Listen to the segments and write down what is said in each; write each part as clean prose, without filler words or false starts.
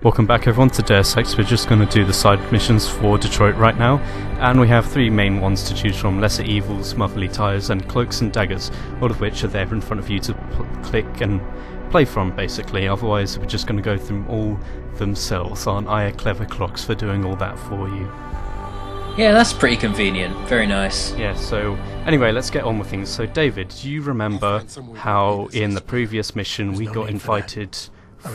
Welcome back everyone to Deus Ex. We're just going to do the side missions for Detroit right now, and we have three main ones to choose from: Lesser Evils, Motherly Ties and Cloaks and Daggers, all of which are there in front of you to click and play from basically. Otherwise we're just going to go through them all themselves. Aren't I a clever clocks for doing all that for you? Yeah, that's pretty convenient. Very nice. Yeah, so anyway, let's get on with things. So David, do you remember how in the previous mission we got invited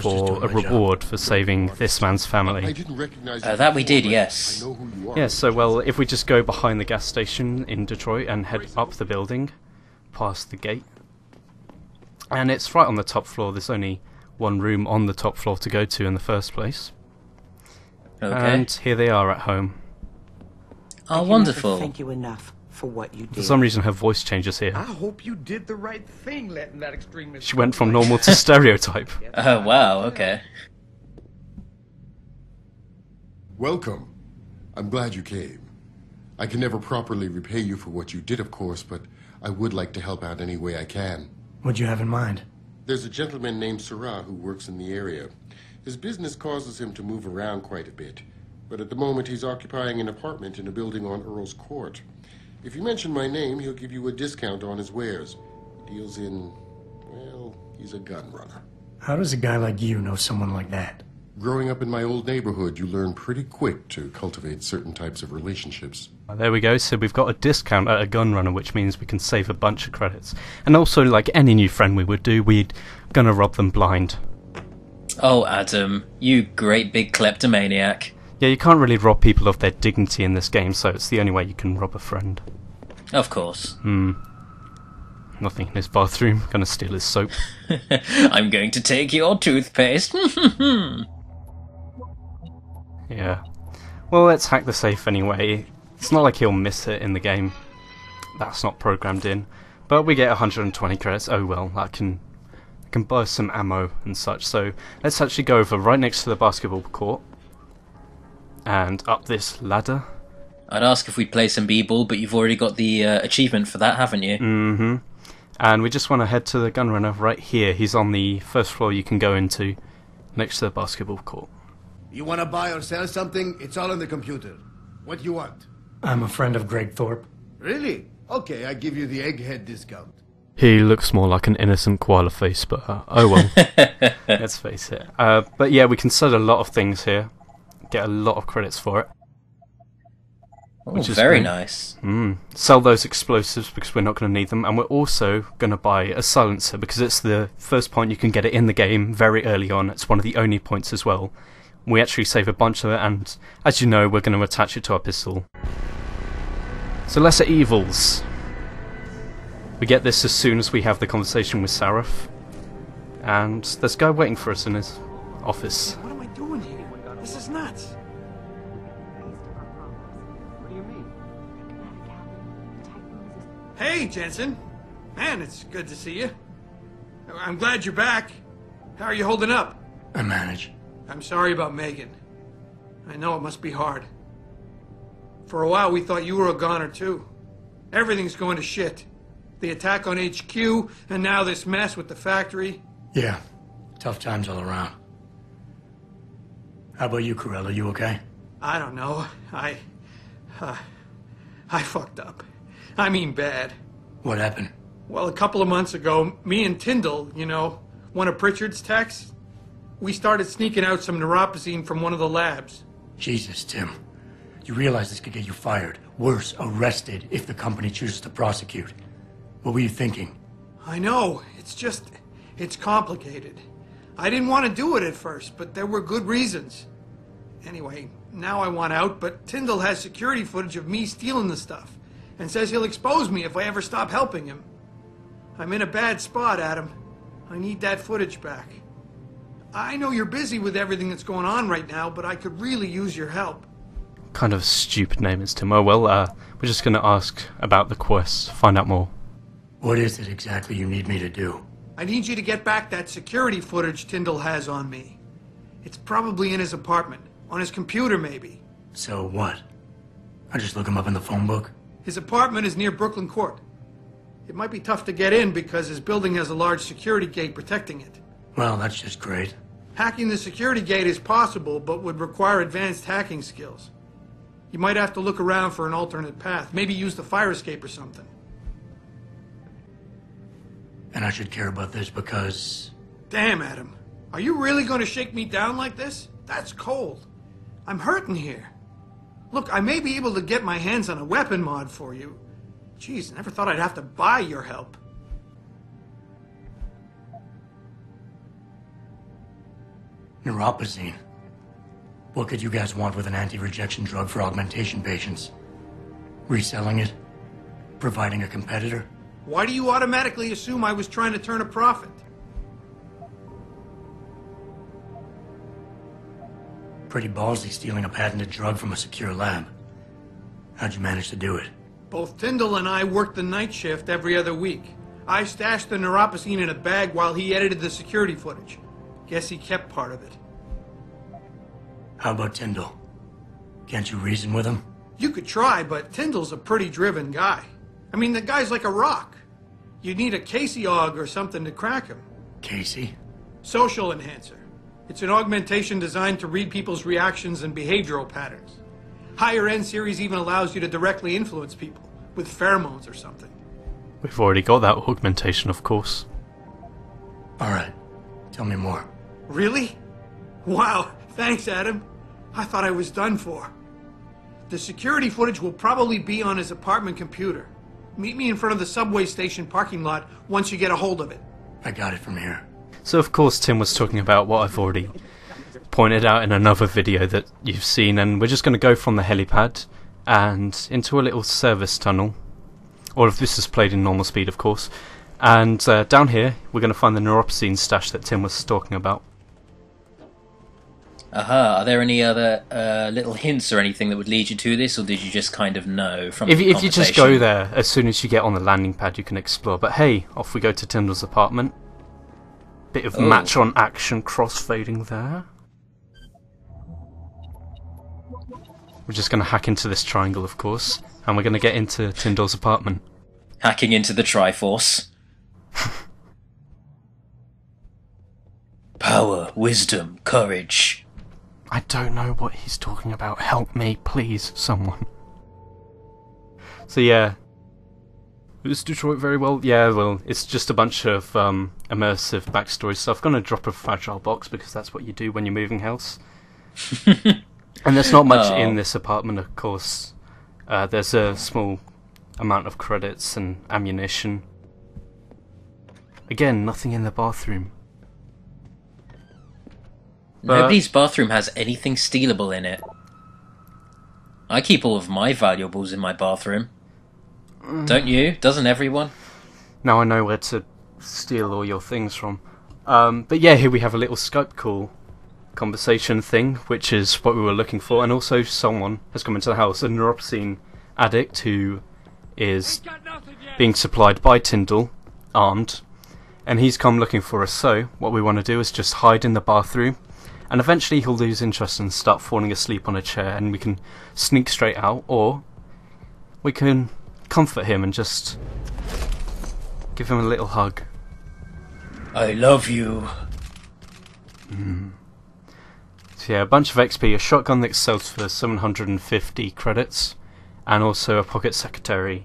for a reward for saving this man's family? That we did, yes. Yeah, so well, if we just go behind the gas station in Detroit and head up the building, past the gate, and it's right on the top floor. There's only one room on the top floor to go to in the first place. Okay. And here they are at home. Oh, wonderful. Thank you enough for what you did. For some reason her voice changes here. I hope you did the right thing letting that extremist... She went from normal to stereotype. Oh, wow, okay. Welcome. I'm glad you came. I can never properly repay you for what you did, of course, but I would like to help out any way I can. What'd you have in mind? There's a gentleman named Sarah who works in the area. His business causes him to move around quite a bit, but at the moment he's occupying an apartment in a building on Earl's Court. If you mention my name, he'll give you a discount on his wares. He deals in, well, he's a gun runner. How does a guy like you know someone like that? Growing up in my old neighborhood, you learn pretty quick to cultivate certain types of relationships. There we go, so we've got a discount at a gun runner, which means we can save a bunch of credits. And also, like any new friend we would do, we're gonna rob them blind. Oh, Adam, you great big kleptomaniac. Yeah, you can't really rob people of their dignity in this game, so it's the only way you can rob a friend. Of course. Nothing in his bathroom. Gonna steal his soap. I'm going to take your toothpaste. Yeah. Well, let's hack the safe anyway. It's not like he'll miss it in the game. That's not programmed in. But we get 120 credits. Oh well, I can buy some ammo and such. So let's actually go over right next to the basketball court. And up this ladder. I'd ask if we'd play some b-ball, but you've already got the achievement for that, haven't you? Mm-hmm. And we just want to head to the gun runner right here. He's on the first floor you can go into, next to the basketball court. You want to buy or sell something? It's all on the computer. What do you want? I'm a friend of Greg Thorpe. Really? Okay, I give you the egghead discount. He looks more like an innocent koala face, but oh well. Let's face it. But yeah, we can sell a lot of things here. Get a lot of credits for it. Oh, which is very great. nice. Sell those explosives because we're not going to need them, and we're also going to buy a silencer because it's the first point you can get it in the game very early on. It's one of the only points as well. We actually save a bunch of it, and as you know, we're going to attach it to our pistol. So Lesser Evils. We get this as soon as we have the conversation with Saraf. And there's a guy waiting for us in his office. What am I doing here? This is nuts. Hey, Jensen. Man, it's good to see you. I'm glad you're back. How are you holding up? I manage. I'm sorry about Megan. I know it must be hard. For a while, we thought you were a goner, too. Everything's going to shit. The attack on HQ, and now this mess with the factory. Yeah, tough times all around. How about you, Corella? You okay? I don't know. I fucked up. I mean bad. What happened? Well, a couple of months ago, me and Tyndall, you know, one of Pritchard's techs, we started sneaking out some neuropozyne from one of the labs. Jesus, Tim. You realize this could get you fired. Worse, arrested if the company chooses to prosecute. What were you thinking? I know. It's complicated. I didn't want to do it at first, but there were good reasons. Anyway, now I want out, but Tyndall has security footage of me stealing the stuff and says he'll expose me if I ever stop helping him. I'm in a bad spot, Adam. I need that footage back. I know you're busy with everything that's going on right now, but I could really use your help. Kind of a stupid name is Tim. Oh well, we're just going to ask about the quest, find out more. What is it exactly you need me to do? I need you to get back that security footage Tyndall has on me. It's probably in his apartment. On his computer, maybe. So what? I just look him up in the phone book? His apartment is near Brooklyn Court. It might be tough to get in because his building has a large security gate protecting it. Well, that's just great. Hacking the security gate is possible, but would require advanced hacking skills. You might have to look around for an alternate path. Maybe use the fire escape or something. And I should care about this because... Damn, Adam. Are you really going to shake me down like this? That's cold. I'm hurting here. Look, I may be able to get my hands on a weapon mod for you. Jeez, never thought I'd have to buy your help. Neuropozyne. What could you guys want with an anti-rejection drug for augmentation patients? Reselling it? Providing a competitor? Why do you automatically assume I was trying to turn a profit? Pretty ballsy stealing a patented drug from a secure lab. How'd you manage to do it? Both Tyndall and I worked the night shift every other week. I stashed the neuropozyne in a bag while he edited the security footage. Guess he kept part of it. How about Tyndall? Can't you reason with him? You could try, but Tyndall's a pretty driven guy. I mean, the guy's like a rock. You'd need a Casey aug or something to crack him. Casey? Social enhancer. It's an augmentation designed to read people's reactions and behavioral patterns. Higher-end series even allows you to directly influence people, with pheromones or something. We've already got that augmentation, of course. Alright, tell me more. Really? Wow, thanks, Adam. I thought I was done for. The security footage will probably be on his apartment computer. Meet me in front of the subway station parking lot once you get a hold of it. I got it from here. So of course Tim was talking about what I've already pointed out in another video that you've seen, and we're just going to go from the helipad and into a little service tunnel. All of this is played in normal speed, of course. And down here we're going to find the neuropozyne stash that Tim was talking about. Aha, are there any other little hints or anything that would lead you to this, or did you just kind of know from If the you just conversation? go there, as soon as you get on the landing pad you can explore. But hey, off we go to Tyndall's apartment. Bit of match on action crossfading there. We're just going to hack into this triangle, of course, and we're going to get into Tyndall's apartment. Hacking into the Triforce. Power, wisdom, courage. I don't know what he's talking about. Help me, please, someone. So yeah, is Detroit very well? Yeah, well, it's just a bunch of immersive backstory stuff. I'm going to drop a fragile box because that's what you do when you're moving house. And there's not much in this apartment, of course. There's a small amount of credits and ammunition. Again, nothing in the bathroom. Nobody's bathroom has anything stealable in it. I keep all of my valuables in my bathroom. Don't you? Doesn't everyone? Now I know where to steal all your things from. But yeah, here we have a little Skype call conversation thing, which is what we were looking for. And also someone has come into the house, a neuropozyne addict who is being supplied by Tyndall, armed. And he's come looking for us, so what we want to do is just hide in the bathroom. And eventually he'll lose interest and start falling asleep on a chair, and we can sneak straight out, or we can comfort him and just give him a little hug. I love you. So yeah, a bunch of XP, a shotgun that sells for 750 credits, and also a pocket secretary.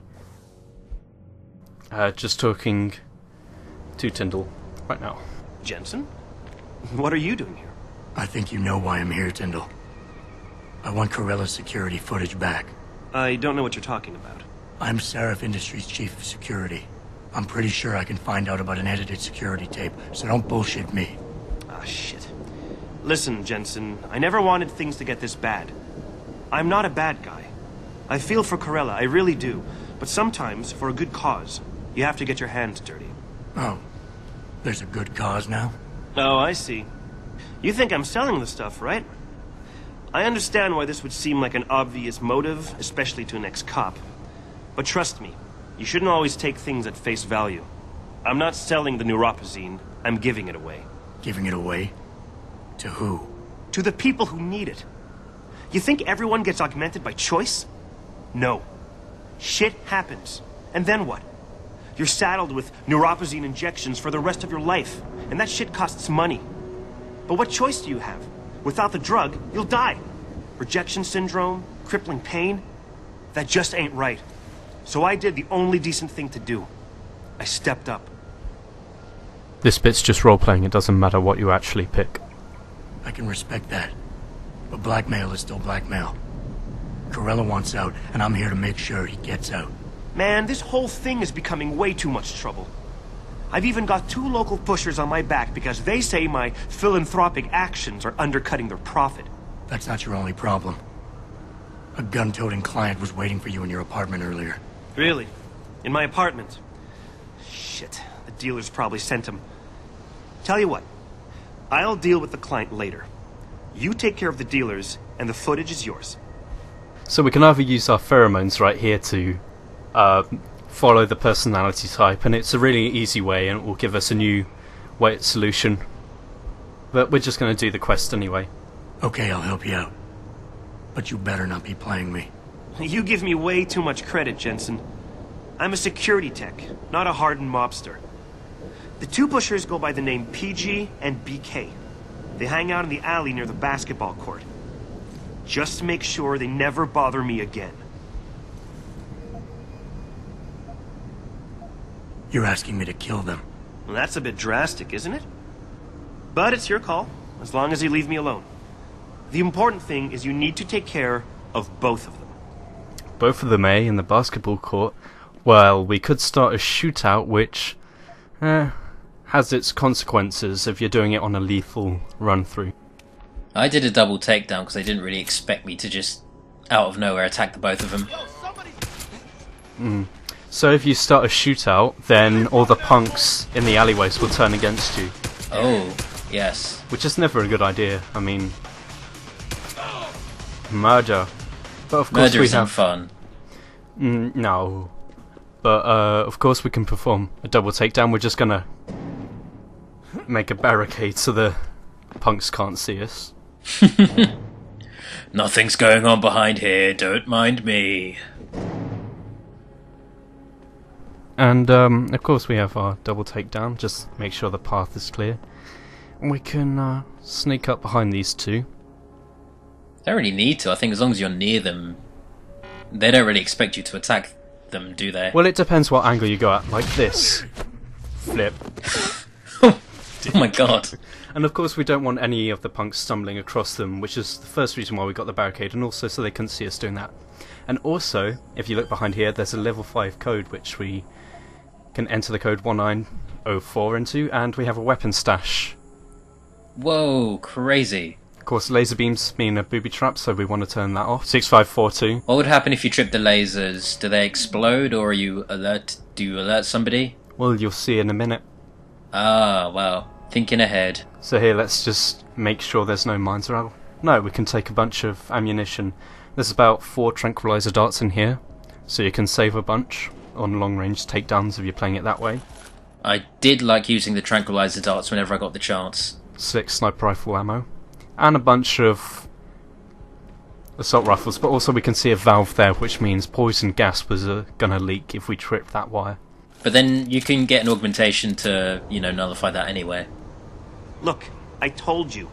Just talking to Tyndall right now. Jenson? What are you doing here? I think you know why I'm here, Tyndall. I want Corella's security footage back. I don't know what you're talking about. I'm Seraph Industries' chief of security. I'm pretty sure I can find out about an edited security tape, so don't bullshit me. Ah, shit. Listen, Jensen, I never wanted things to get this bad. I'm not a bad guy. I feel for Corella, I really do. But sometimes, for a good cause, you have to get your hands dirty. Oh, there's a good cause now? Oh, I see. You think I'm selling the stuff, right? I understand why this would seem like an obvious motive, especially to an ex-cop. But trust me, you shouldn't always take things at face value. I'm not selling the neuropozyne, I'm giving it away. Giving it away? To who? To the people who need it. You think everyone gets augmented by choice? No. Shit happens. And then what? You're saddled with neuropozyne injections for the rest of your life, and that shit costs money. But what choice do you have? Without the drug, you'll die. Rejection syndrome, crippling pain. That just ain't right. So I did the only decent thing to do. I stepped up. This bit's just role-playing, it doesn't matter what you actually pick. I can respect that. But blackmail is still blackmail. Corella wants out, and I'm here to make sure he gets out. Man, this whole thing is becoming way too much trouble. I've even got 2 local pushers on my back because they say my philanthropic actions are undercutting their profit. That's not your only problem. A gun-toting client was waiting for you in your apartment earlier. Really? In my apartment? Shit, the dealers probably sent him. Tell you what, I'll deal with the client later. You take care of the dealers, and the footage is yours. So we can either use our pheromones right here to follow the personality type, and it's a really easy way, and it will give us a new solution. But we're just going to do the quest anyway. Okay, I'll help you out. But you better not be playing me. You give me way too much credit, Jensen. I'm a security tech, not a hardened mobster. The 2 pushers go by the name PG and BK. They hang out in the alley near the basketball court. Just make sure they never bother me again. You're asking me to kill them. Well, that's a bit drastic, isn't it? But it's your call, as long as you leave me alone. The important thing is you need to take care of both of them. Both of them, in the basketball court? Well, we could start a shootout, which has its consequences if you're doing it on a lethal run-through. I did a double takedown because they didn't really expect me to just, out of nowhere, attack the both of them. So if you start a shootout, then all the punks in the alleyways will turn against you. Oh, yes. Which is never a good idea. I mean, murder. But of course Murder isn't fun. No. But of course we can perform a double takedown. We're just gonna make a barricade so the punks can't see us. Nothing's going on behind here, don't mind me. And of course we have our double takedown, just make sure the path is clear. And we can sneak up behind these 2. Don't really need to. I think as long as you're near them, they don't really expect you to attack them, do they? Well, it depends what angle you go at, like this. Flip. Oh my god. And of course we don't want any of the punks stumbling across them, which is the first reason why we got the barricade, and also so they couldn't see us doing that. And also, if you look behind here, there's a level 5 code which we can enter the code 1904 into, and we have a weapon stash. Whoa, crazy. Of course, laser beams mean a booby trap, so we want to turn that off. 6542. What would happen if you trip the lasers? Do they explode, or are you alert? Do you alert somebody? Well, you'll see in a minute. Ah, well, thinking ahead. So here, let's just make sure there's no mines around. No, we can take a bunch of ammunition. There's about 4 tranquilizer darts in here, so you can save a bunch on long-range takedowns if you're playing it that way. I did like using the tranquilizer darts whenever I got the chance. 6 sniper rifle ammo. And a bunch of assault rifles, but also we can see a valve there, which means poison gas was gonna leak if we tripped that wire. But then you can get an augmentation to, nullify that anyway. Look, I told you.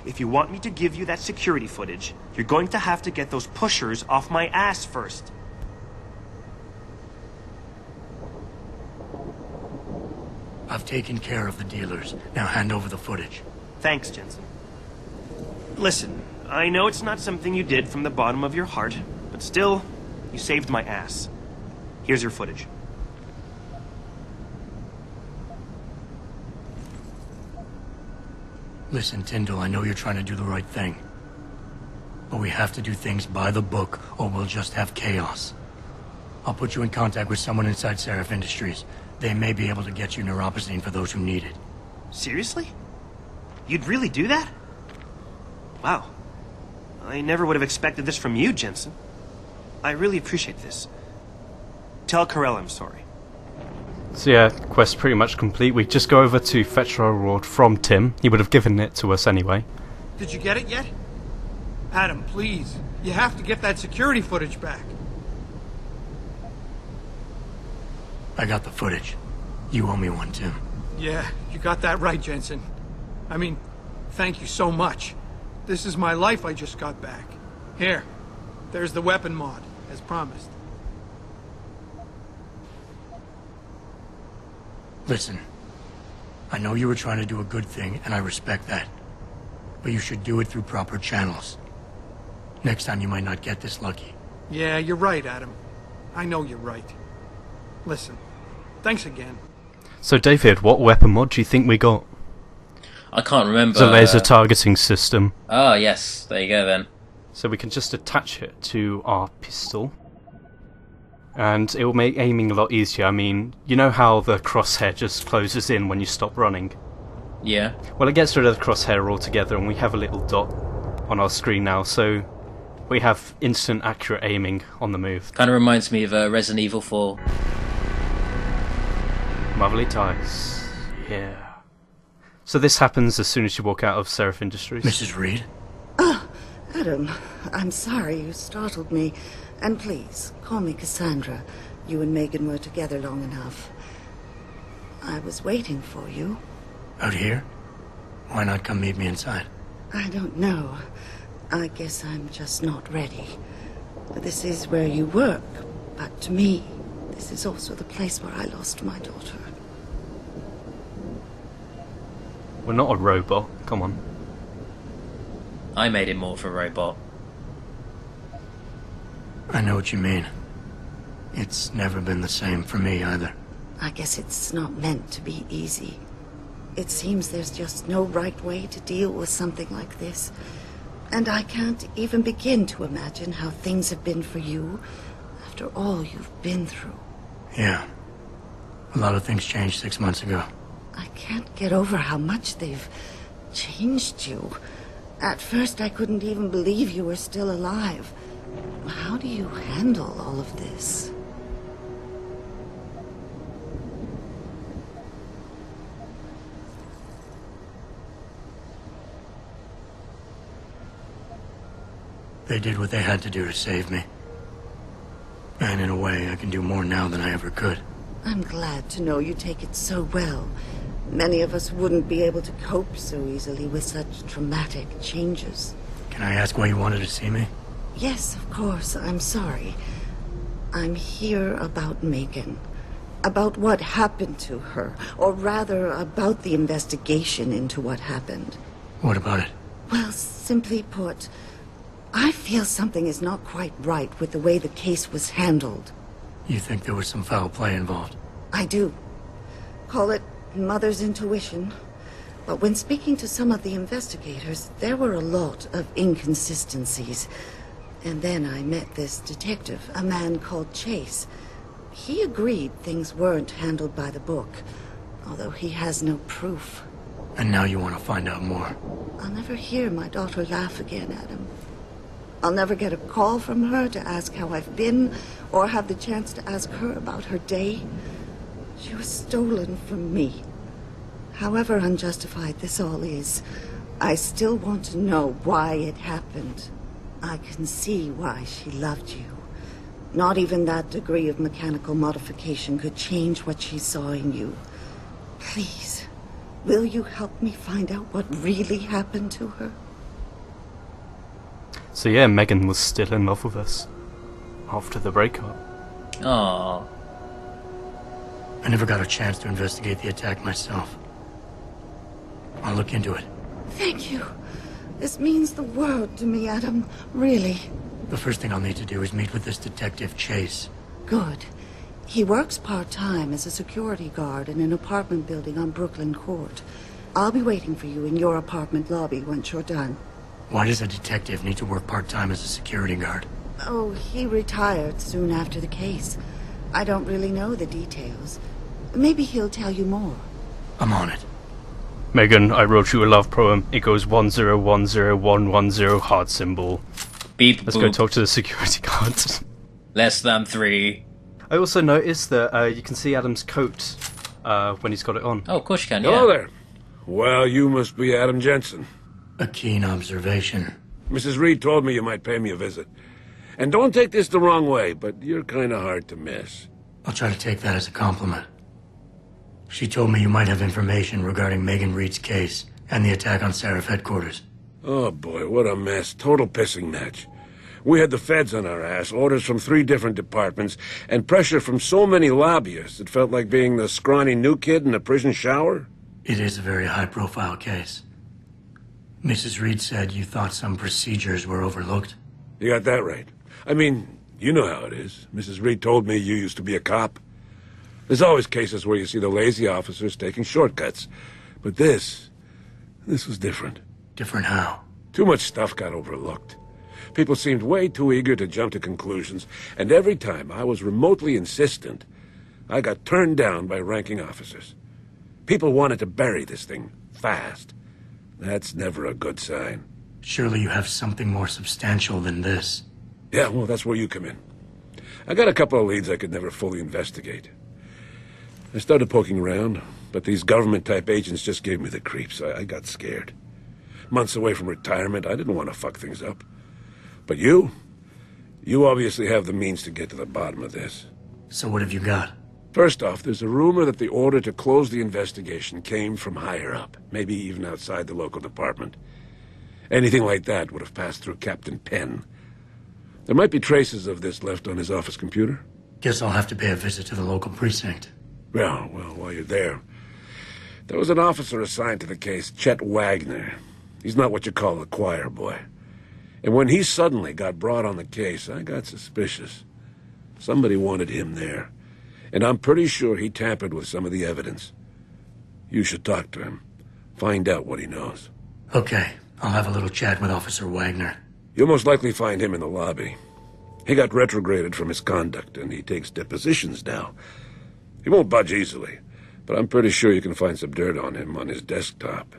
If you want me to give you that security footage, you're going to have to get those pushers off my ass first. I've taken care of the dealers. Now hand over the footage. Thanks, Jensen. Listen, I know it's not something you did from the bottom of your heart, but still, you saved my ass. Here's your footage. Listen, Tyndall, I know you're trying to do the right thing. But we have to do things by the book, or we'll just have chaos. I'll put you in contact with someone inside Seraph Industries. They may be able to get you neuropozyne for those who need it. Seriously? You'd really do that? Wow. I never would have expected this from you, Jensen. I really appreciate this. Tell Corella I'm sorry. So yeah, quest pretty much complete. We just go over to fetch our reward from Tim. He would have given it to us anyway. Did you get it yet? Adam, please. You have to get that security footage back. I got the footage. You owe me one, Tim. Yeah, you got that right, Jensen. I mean, Thank you so much. This is my life I just got back. Here, there's the weapon mod, as promised. Listen, I know you were trying to do a good thing, and I respect that. But you should do it through proper channels. Next time you might not get this lucky. Yeah, you're right, Adam. I know you're right. Listen, thanks again. So David, what weapon mod do you think we got? I can't remember. It's a laser targeting system. Oh, yes. There you go, then. So we can just attach it to our pistol. And it will make aiming a lot easier. I mean, you know how the crosshair just closes in when you stop running? Yeah. Well, it gets rid of the crosshair altogether, and we have a little dot on our screen now, so we have instant accurate aiming on the move. Kind of reminds me of Resident Evil 4. Lovely ties. Yeah. So this happens as soon as you walk out of Seraph Industries. Mrs. Reed? Oh, Adam, I'm sorry you startled me. And please, call me Cassandra. You and Megan were together long enough. I was waiting for you. Out here? Why not come meet me inside? I don't know. I guess I'm just not ready. This is where you work, but to me, this is also the place where I lost my daughter. We're not a robot, come on. I made him more of a robot. I know what you mean. It's never been the same for me either. I guess it's not meant to be easy. It seems there's just no right way to deal with something like this. And I can't even begin to imagine how things have been for you after all you've been through. Yeah. A lot of things changed 6 months ago. I can't get over how much they've changed you. At first I couldn't even believe you were still alive. How do you handle all of this? They did what they had to do to save me. And in a way, I can do more now than I ever could. I'm glad to know you take it so well. Many of us wouldn't be able to cope so easily with such traumatic changes. Can I ask why you wanted to see me? Yes, of course. I'm sorry. I'm here about Megan. About what happened to her. Or rather, about the investigation into what happened. What about it? Well, simply put, I feel something is not quite right with the way the case was handled. You think there was some foul play involved? I do. Call it mother's intuition. But when speaking to some of the investigators, there were a lot of inconsistencies. And then I met this detective, a man called Chase. He agreed things weren't handled by the book, although he has no proof. And now you want to find out more? I'll never hear my daughter laugh again, Adam. I'll never get a call from her to ask how I've been, or have the chance to ask her about her day. She was stolen from me. However unjustified this all is, I still want to know why it happened. I can see why she loved you. Not even that degree of mechanical modification could change what she saw in you. Please, will you help me find out what really happened to her? So yeah, Megan was still in love with us after the breakup. Aww. I never got a chance to investigate the attack myself. I'll look into it. Thank you. This means the world to me, Adam. Really. The first thing I'll need to do is meet with this detective, Chase. Good. He works part-time as a security guard in an apartment building on Brooklyn Court. I'll be waiting for you in your apartment lobby once you're done. Why does a detective need to work part-time as a security guard? Oh, he retired soon after the case. I don't really know the details. Maybe he'll tell you more. I'm on it. Megan, I wrote you a love poem. It goes 1010110 heart symbol. Beep. Let's boop. go talk to the security guard. Less than 3. I also noticed that you can see Adam's coat when he's got it on. Oh, of course you can, Hello yeah. there. Well, you must be Adam Jenson. A keen observation. Mrs. Reed told me you might pay me a visit. And don't take this the wrong way, but you're kind of hard to miss. I'll try to take that as a compliment. She told me you might have information regarding Megan Reed's case, And the attack on Seraph headquarters. Oh boy, what a mess. Total pissing match. We had the feds on our ass, orders from 3 different departments, and pressure from so many lobbyists it felt like being the scrawny new kid in a prison shower. It is a very high-profile case. Mrs. Reed said you thought some procedures were overlooked. You got that right. I mean, you know how it is. Mrs. Reed told me you used to be a cop. There's always cases where you see the lazy officers taking shortcuts. But this was different. Different how? Too much stuff got overlooked. People seemed way too eager to jump to conclusions, and every time I was remotely insistent, I got turned down by ranking officers. People wanted to bury this thing fast. That's never a good sign. Surely you have something more substantial than this. Yeah, well, that's where you come in. I got a couple of leads I could never fully investigate. I started poking around, but these government-type agents just gave me the creeps. I got scared. Months away from retirement, I didn't want to fuck things up. But you obviously have the means to get to the bottom of this. So what have you got? First off, there's a rumor that the order to close the investigation came from higher up, maybe even outside the local department. Anything like that would have passed through Captain Penn. There might be traces of this left on his office computer. Guess I'll have to pay a visit to the local precinct. Well, while you're there was an officer assigned to the case, Chet Wagner. He's not what you call a choir boy. And when he suddenly got brought on the case, I got suspicious. Somebody wanted him there. And I'm pretty sure he tampered with some of the evidence. You should talk to him. Find out what he knows. Okay, I'll have a little chat with Officer Wagner. You'll most likely find him in the lobby. He got retrograded from his conduct, and he takes depositions now. He won't budge easily, but I'm pretty sure you can find some dirt on him on his desktop.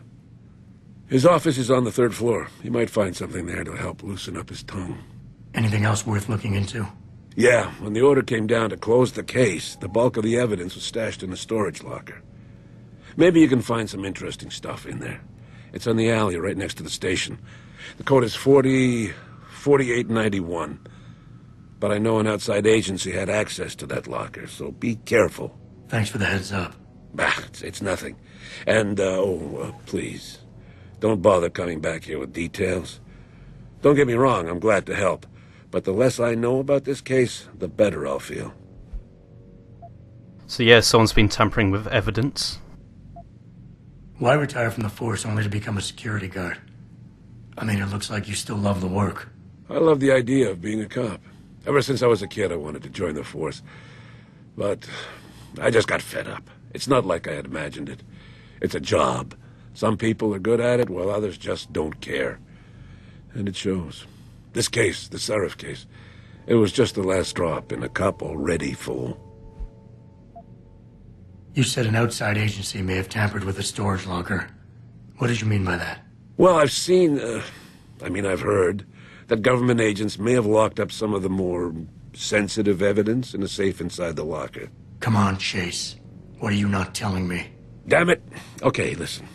His office is on the 3rd floor. You might find something there to help loosen up his tongue. Anything else worth looking into? Yeah, when the order came down to close the case, the bulk of the evidence was stashed in a storage locker. Maybe you can find some interesting stuff in there. It's on the alley right next to the station. The code is 4891. But I know an outside agency had access to that locker, so be careful. Thanks for the heads up. Bah, it's nothing. And, please, don't bother coming back here with details. Don't get me wrong, I'm glad to help. But the less I know about this case, the better I'll feel. So yeah, someone's been tampering with evidence. Why retire from the force only to become a security guard? I mean, it looks like you still love the work. I love the idea of being a cop. Ever since I was a kid, I wanted to join the force. But I just got fed up. It's not like I had imagined it. It's a job. Some people are good at it, while others just don't care. And it shows. This case, the Seraph case, it was just the last drop in a cup already full. You said an outside agency may have tampered with a storage locker. What did you mean by that? Well, I've heard that government agents may have locked up some of the more sensitive evidence in a safe inside the locker. Come on, Chase. What are you not telling me? Damn it. Okay, listen.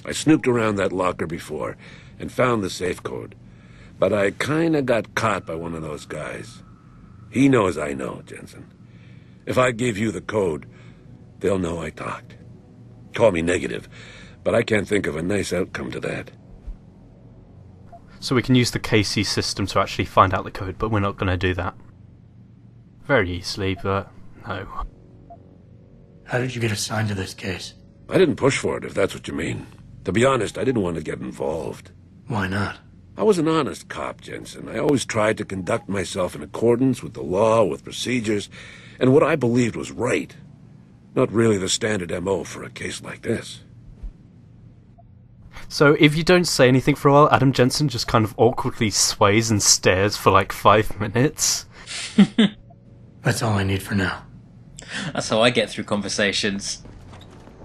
I snooped around that locker before and found the safe code. But I kinda got caught by one of those guys. He knows I know, Jensen. If I give you the code, they'll know I talked. Call me negative, but I can't think of a nice outcome to that. So we can use the KC system to actually find out the code, but we're not going to do that. Very easily, but no. How did you get assigned to this case? I didn't push for it, if that's what you mean. To be honest, I didn't want to get involved. Why not? I was an honest cop, Jensen. I always tried to conduct myself in accordance with the law, with procedures, and what I believed was right. Not really the standard MO for a case like this. So if you don't say anything for a while, Adam Jenson just kind of awkwardly sways and stares for like 5 minutes. That's all I need for now. That's how I get through conversations.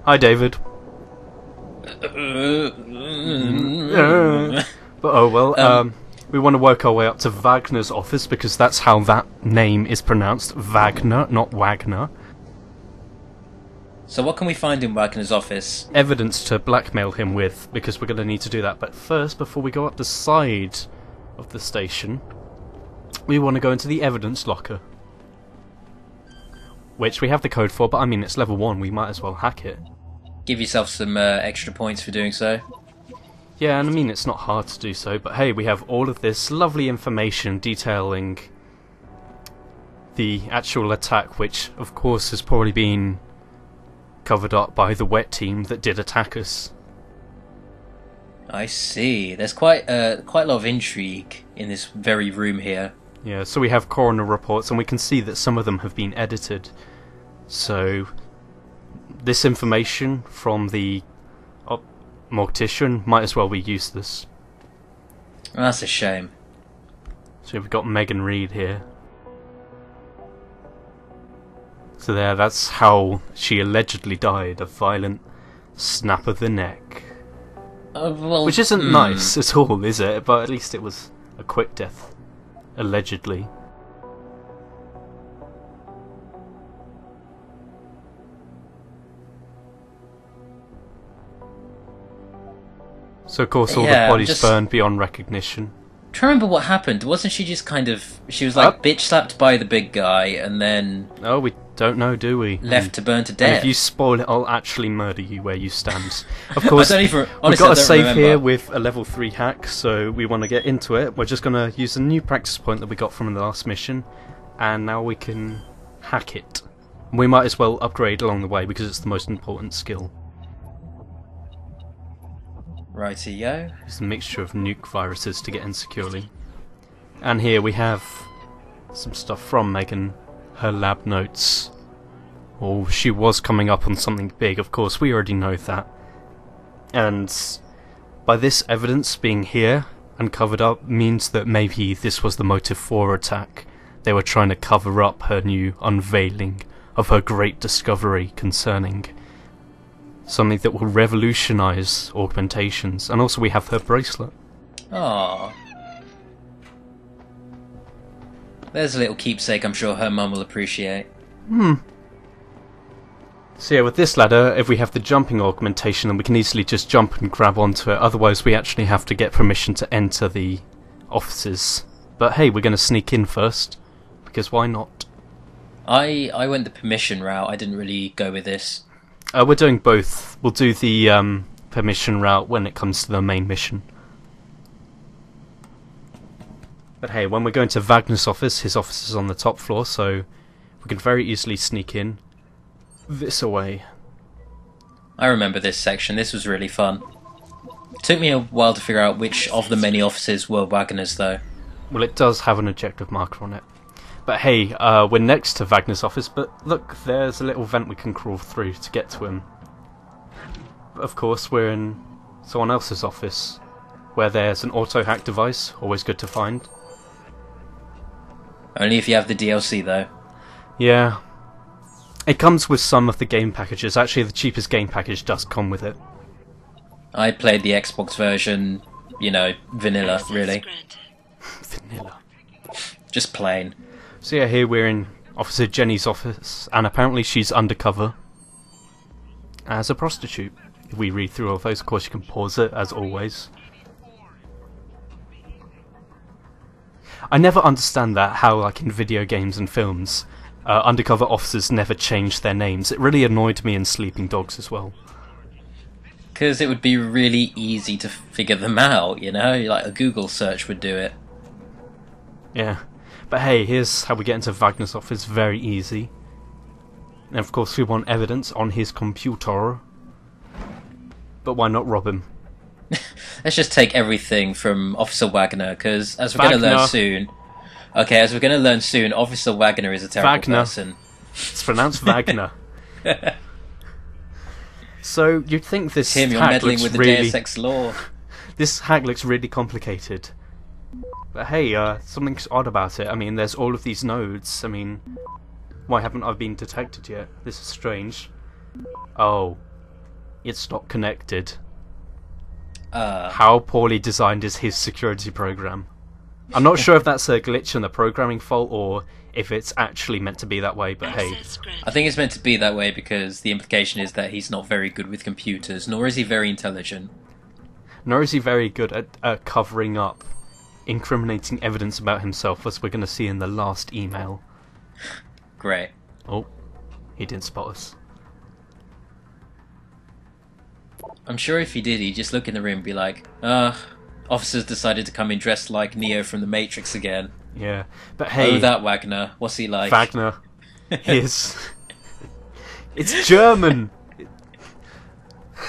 Hi, David. But oh well, we want to work our way up to Wagner's office because that's how that name is pronounced. Wagner, not Wagner. So what can we find in Wagner's office? Evidence to blackmail him with, because we're going to need to do that. But first, before we go up the side of the station, we want to go into the evidence locker. Which we have the code for, but I mean, it's level 1, we might as well hack it. Give yourself some extra points for doing so. Yeah, and I mean, it's not hard to do so, but hey, we have all of this lovely information detailing the actual attack, which, of course, has probably been covered up by the wet team that did attack us. I see. There's quite a lot of intrigue in this very room here. Yeah, so we have coroner reports, and we can see that some of them have been edited. So, this information from the mortician might as well be useless. That's a shame. So we've got Megan Reed here. So that's how she allegedly died, a violent snap of the neck. Well, which isn't nice at all, is it? But at least it was a quick death, allegedly. So of course all the bodies burned beyond recognition. Do you remember what happened? Wasn't she just she was like bitch slapped by the big guy and then... Oh, we don't know, do we? Left to burn to death. And if you spoil it, I'll actually murder you where you stand. Of course, honestly, we've got a save here with a level 3 hack, so we want to get into it. We're just going to use a new practice point that we got from the last mission, and now we can hack it. We might as well upgrade along the way because it's the most important skill. Righty-yo. It's a mixture of nuke viruses to get in securely. And here we have some stuff from Megan, her lab notes. Oh, she was coming up on something big, of course, we already know that. And by this evidence being here and covered up means that maybe this was the motive for her attack. They were trying to cover up her new unveiling of her great discovery concerning something that will revolutionize augmentations. And also we have her bracelet. Aww. There's a little keepsake I'm sure her mum will appreciate. So yeah, with this ladder, if we have the jumping augmentation, then we can easily just jump and grab onto it. Otherwise we actually have to get permission to enter the offices. But hey, we're going to sneak in first, because why not? I went the permission route, I didn't really go with this. We're doing both. We'll do the permission route when it comes to the main mission. But hey, when we're going to Wagner's office, his office is on the top floor, so we can very easily sneak in this way. I remember this section, this was really fun. It took me a while to figure out which of the many offices were Wagner's though. Well, it does have an objective marker on it. But hey, we're next to Wagner's office, but look, there's a little vent we can crawl through to get to him. But of course, we're in someone else's office, where there's an auto-hack device, always good to find. Only if you have the DLC though. Yeah. It comes with some of the game packages. Actually, the cheapest game package does come with it. I played the Xbox version, you know, vanilla, really. Vanilla. Just plain. So yeah, here we're in Officer Jenny's office, and apparently she's undercover as a prostitute. If we read through all of those, of course you can pause it, as always. I never understand that, how like in video games and films, undercover officers never change their names. It really annoyed me in Sleeping Dogs as well. Because it would be really easy to figure them out, you know? Like a Google search would do it. Yeah. But hey, here's how we get into Wagner's office, very easy. And of course we want evidence on his computer. But why not rob him? Let's just take everything from Officer Wagner, because as we're going to learn soon... Okay, as we're going to learn soon, Officer Wagner is a terrible person. It's pronounced Wagner. So you'd think this Tim, you're hack meddling looks with the really... Deus Ex law. This hack looks really complicated. But hey, something's odd about it. I mean, there's all of these nodes. I mean, why haven't I been detected yet? This is strange. Oh, it's not connected. How poorly designed is his security program? I'm not sure if that's a glitch in the programming fault or if it's actually meant to be that way, but hey. I think it's meant to be that way because the implication is that he's not very good with computers, nor is he very intelligent. Nor is he very good at covering up incriminating evidence about himself, as we're going to see in the last email. Great. Oh, he didn't spot us. I'm sure if he did, he'd just look in the room and be like, officers decided to come in dressed like Neo from the Matrix again. Yeah, but hey... Oh, that Wagner. What's he like? Wagner. It's German!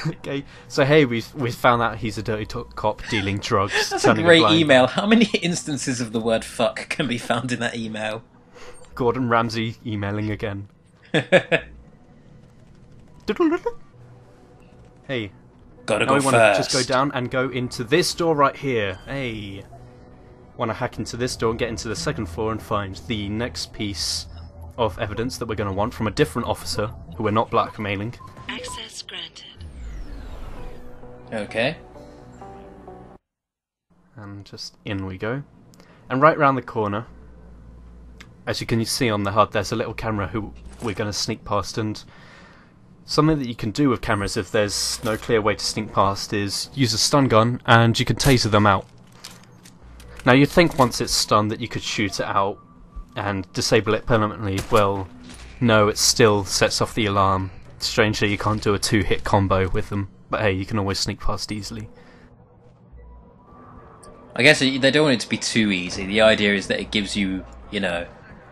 Okay, so hey, we've found out he's a dirty cop dealing drugs. That's a great email. How many instances of the word fuck can be found in that email? Gordon Ramsay emailing again. Hey. Gotta now go we first. want to just go down and go into this door right here. Hey. Want to hack into this door and get into the second floor and find the next piece of evidence that we're going to want from a different officer who we're not blackmailing. Access granted. Okay. And just in we go. And right round the corner, as you can see on the HUD, there's a little camera who we're going to sneak past, and something that you can do with cameras if there's no clear way to sneak past is use a stun gun and you can taser them out. Now you'd think once it's stunned that you could shoot it out and disable it permanently. Well, no, it still sets off the alarm. Strangely, you can't do a 2-hit combo with them, but hey, you can always sneak past easily. I guess they don't want it to be too easy. The idea is that it gives you, you know,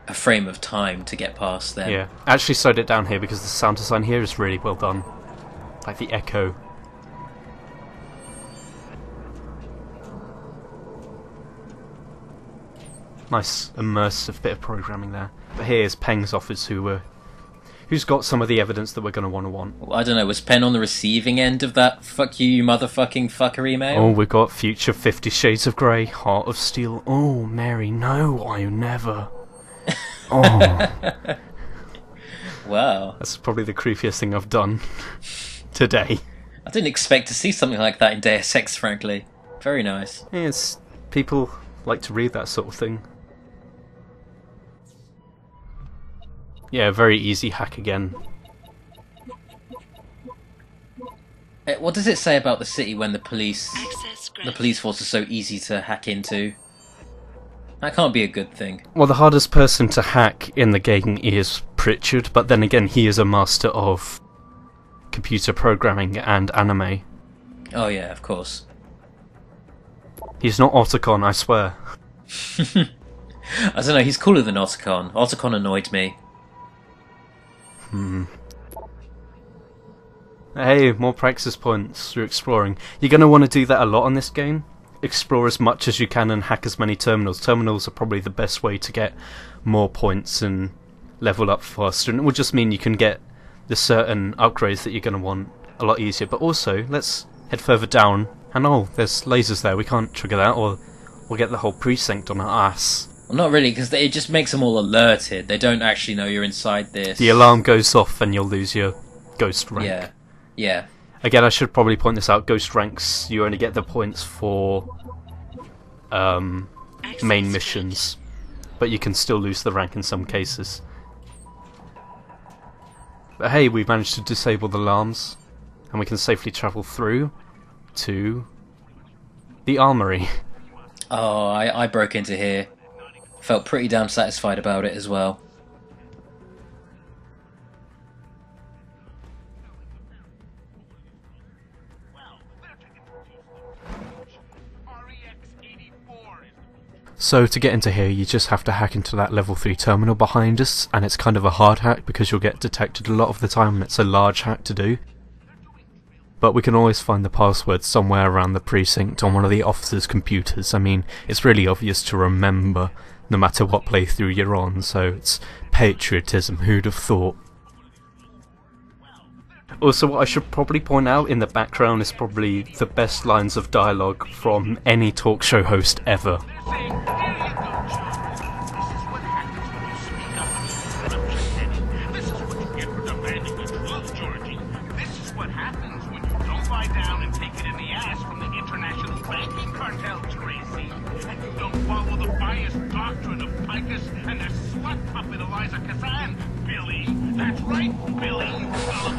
a frame of time to get past them. Yeah, I actually slowed it down here because the sound design here is really well done. Like the echo. Nice immersive bit of programming there. But here's Peng's office who's got some of the evidence that we're going to want. Well, I don't know, was Penn on the receiving end of that fuck you motherfucking fucker email? Oh, we've got future 50 Shades of Grey, Heart of Steel. Oh, Mary, no, I never. Oh. Wow. That's probably the creepiest thing I've done today. I didn't expect to see something like that in Deus Ex, frankly. Very nice. Yes, people like to read that sort of thing. Yeah, very easy hack again. What does it say about the city when the police force is so easy to hack into? That can't be a good thing. Well, the hardest person to hack in the game is Pritchard, but then again, he is a master of computer programming and anime. Oh yeah, of course. He's not Otacon, I swear. I don't know, he's cooler than Otacon. Otacon annoyed me. Hey, more practice points through exploring. You're going to want to do that a lot on this game. Explore as much as you can and hack as many terminals. Terminals are probably the best way to get more points and level up faster. And it will just mean you can get the certain upgrades that you're going to want a lot easier. But also, let's head further down. And oh, there's lasers there. We can't trigger that or we'll get the whole precinct on our ass. Well, not really, because it just makes them all alerted. They don't actually know you're inside this. The alarm goes off and you'll lose your ghost rank. Yeah, yeah. Again, I should probably point this out. Ghost ranks, you only get the points for main missions, but you can still lose the rank in some cases. But hey, we've managed to disable the alarms, and we can safely travel through to the armory. Oh, I broke into here. Felt pretty damn satisfied about it as well. So to get into here, you just have to hack into that level 3 terminal behind us, and it's kind of a hard hack because you'll get detected a lot of the time and it's a large hack to do. But we can always find the password somewhere around the precinct on one of the officers' computers. I mean, it's really obvious to remember no matter what playthrough you're on, so it's patriotism, who'd have thought. Also, what I should probably point out in the background is probably the best lines of dialogue from any talk show host ever. That's right, Billy, you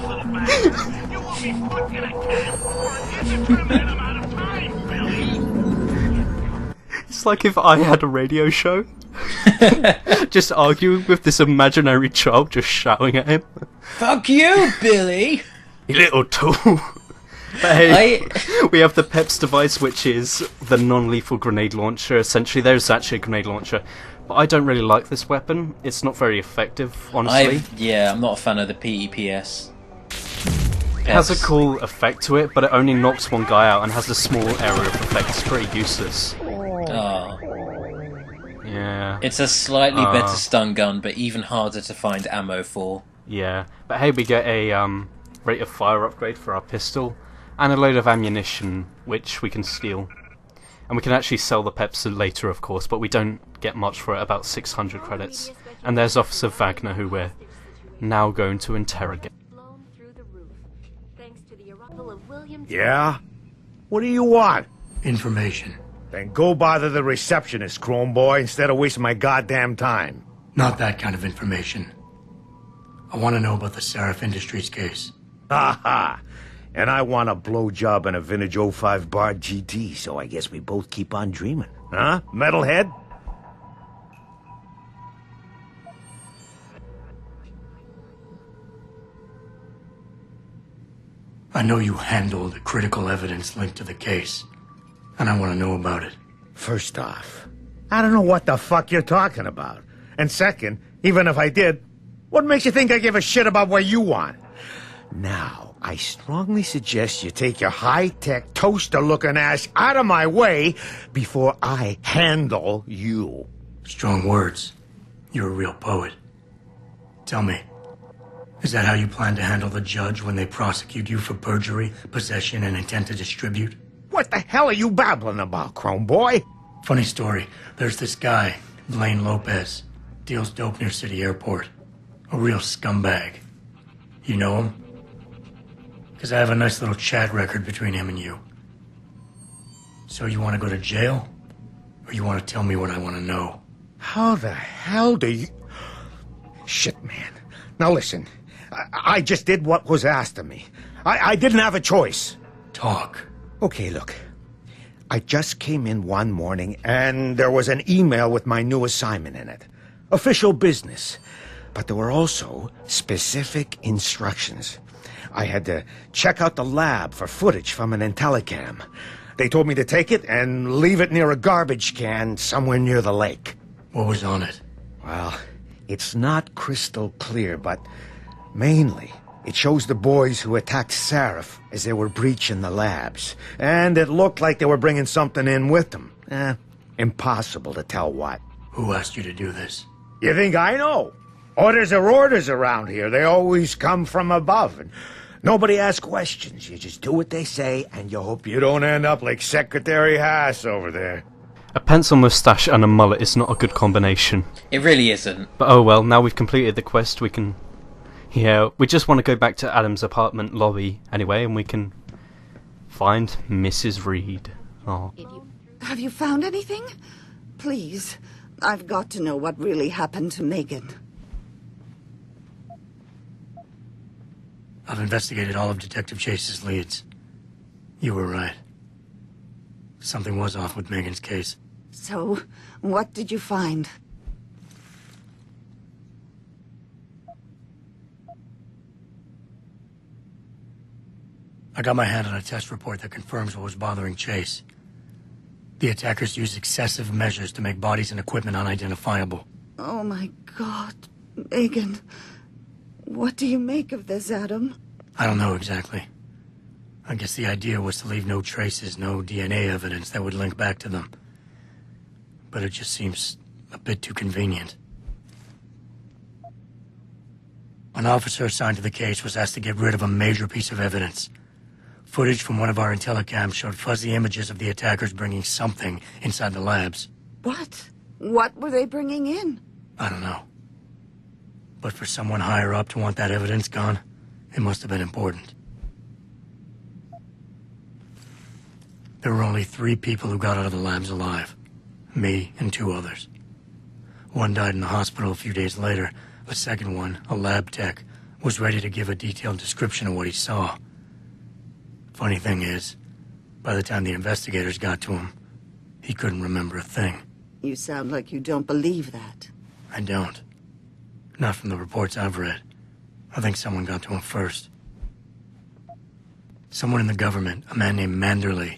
little bastard. You will be put in a camp for an indeterminate amount of time, Billy. It's like if I had a radio show. Just arguing with this imaginary child, just shouting at him. Fuck you, Billy! You little tool. But hey, we have the PEPS device, which is the non-lethal grenade launcher. Essentially, there's actually a grenade launcher. But I don't really like this weapon. It's not very effective, honestly. I'm not a fan of the PEPS. It has a cool effect to it, but it only knocks one guy out and has a small area of effect. It's pretty useless. Oh. Yeah. It's a slightly better stun gun, but even harder to find ammo for. Yeah. But hey, we get a rate of fire upgrade for our pistol, and a load of ammunition, which we can steal. And we can actually sell the PEPs later, of course, but we don't get much for it, about 600 credits. And there's Officer Wagner, who we're now going to interrogate. Yeah? What do you want? Information. Then go bother the receptionist, Chrome Boy, instead of wasting my goddamn time. Not that kind of information. I want to know about the Seraph Industries case. Ha ha! And I want a blowjob and a vintage 05 Bard GT, so I guess we both keep on dreaming. Huh, metalhead? I know you handled critical evidence linked to the case, and I want to know about it. First off, I don't know what the fuck you're talking about. And second, even if I did, what makes you think I give a shit about what you want? Now, I strongly suggest you take your high-tech, toaster-looking ass out of my way before I handle you. Strong words. You're a real poet. Tell me, is that how you plan to handle the judge when they prosecute you for perjury, possession, and intent to distribute? What the hell are you babbling about, Chrome Boy? Funny story. There's this guy, Blaine Lopez. Deals dope near City Airport. A real scumbag. You know him? Because I have a nice little chat record between him and you. So you want to go to jail? Or you want to tell me what I want to know? How the hell do you... Shit, man. Now listen, I just did what was asked of me. I didn't have a choice. Talk. Okay, look. I just came in one morning and there was an email with my new assignment in it. Official business. But there were also specific instructions. I had to check out the lab for footage from an Intellicam. They told me to take it and leave it near a garbage can somewhere near the lake. What was on it? Well, it's not crystal clear, but mainly it shows the boys who attacked Seraph as they were breaching the labs. And it looked like they were bringing something in with them. Impossible to tell what. Who asked you to do this? You think I know? Orders are orders around here. They always come from above. And nobody asks questions. You just do what they say, and you hope you don't end up like Secretary Haas over there. A pencil moustache and a mullet is not a good combination. It really isn't. But oh well, now we've completed the quest, we can... Yeah, we just want to go back to Adam's apartment lobby anyway, and we can find Mrs. Reed. Oh. Have you found anything? Please, I've got to know what really happened to Megan. I've investigated all of Detective Chase's leads. You were right. Something was off with Megan's case. So, what did you find? I got my hand on a test report that confirms what was bothering Chase. The attackers used excessive measures to make bodies and equipment unidentifiable. Oh my God, Megan. What do you make of this, Adam? I don't know exactly. I guess the idea was to leave no traces, no DNA evidence that would link back to them. But it just seems a bit too convenient. An officer assigned to the case was asked to get rid of a major piece of evidence. Footage from one of our Intellicams showed fuzzy images of the attackers bringing something inside the labs. What? What were they bringing in? I don't know. But for someone higher up to want that evidence gone, it must have been important. There were only 3 people who got out of the labs alive. Me and 2 others. One died in the hospital a few days later. The second one, a lab tech, was ready to give a detailed description of what he saw. Funny thing is, by the time the investigators got to him, he couldn't remember a thing. You sound like you don't believe that. I don't. Not from the reports I've read. I think someone got to him first. Someone in the government, a man named Manderley,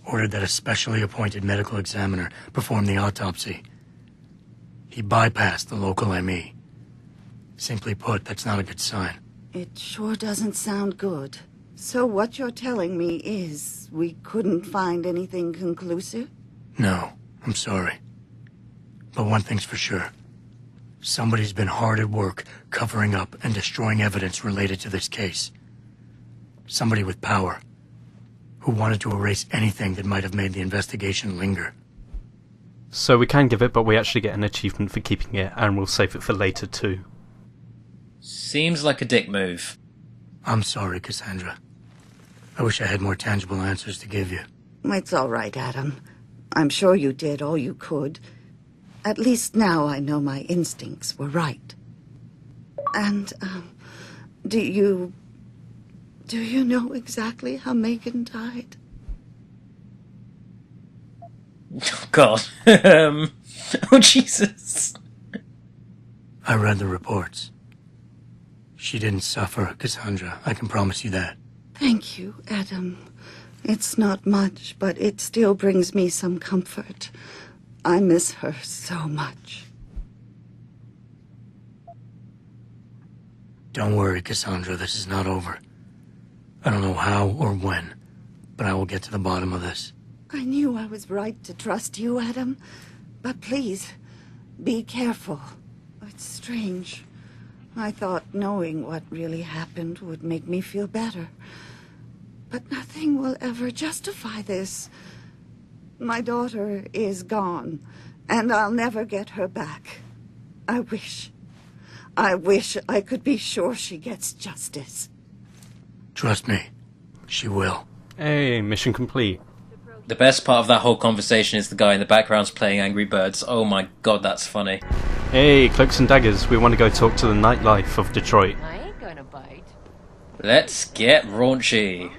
ordered that a specially appointed medical examiner perform the autopsy. He bypassed the local ME. Simply put, that's not a good sign. It sure doesn't sound good. So what you're telling me is we couldn't find anything conclusive? No, I'm sorry. But one thing's for sure. Somebody's been hard at work covering up and destroying evidence related to this case. Somebody with power, who wanted to erase anything that might have made the investigation linger. So we can give it, but we actually get an achievement for keeping it, and we'll save it for later too. Seems like a dick move. I'm sorry, Cassandra. I wish I had more tangible answers to give you. It's all right, Adam. I'm sure you did all you could. At least now I know my instincts were right. And, do you know exactly how Megan died? Oh, God. Oh, Jesus. I read the reports. She didn't suffer, Cassandra. I can promise you that. Thank you, Adam. It's not much, but it still brings me some comfort. I miss her so much. Don't worry, Cassandra. This is not over. I don't know how or when, but I will get to the bottom of this. I knew I was right to trust you, Adam. But please, be careful. It's strange. I thought knowing what really happened would make me feel better. But nothing will ever justify this. My daughter is gone, and I'll never get her back. I wish I could be sure she gets justice. Trust me, she will. Hey, mission complete. The best part of that whole conversation is the guy in the background's playing Angry Birds. Oh my God, that's funny. Hey, Cloaks and Daggers, we want to go talk to the nightlife of Detroit. I ain't gonna bite. Let's get raunchy.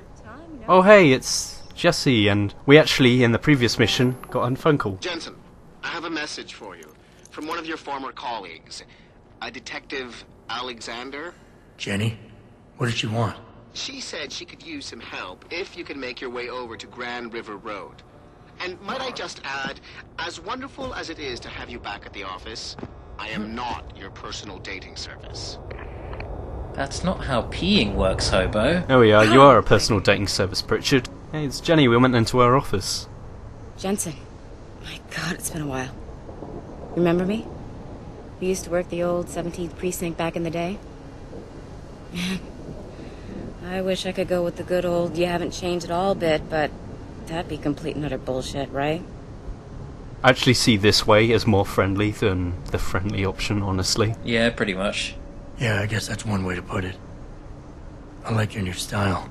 Oh hey, it's Jesse, and we actually, in the previous mission, got a phone call. Jensen, I have a message for you from one of your former colleagues, a Detective Alexander. Jenny, what did she want? She said she could use some help if you can make your way over to Grand River Road. And might I just add, as wonderful as it is to have you back at the office, I am not your personal dating service. That's not how peeing works, hobo. Oh yeah, you are a personal dating service, Pritchard. Hey, it's Jenny, we went into her office. Jensen. My God, it's been a while. Remember me? We used to work the old 17th precinct back in the day. Man, I wish I could go with the good old you haven't changed at all bit, but that'd be complete and utter bullshit, right? I actually see this way as more friendly than the friendly option, honestly. Yeah, pretty much. Yeah, I guess that's one way to put it. I like your new style.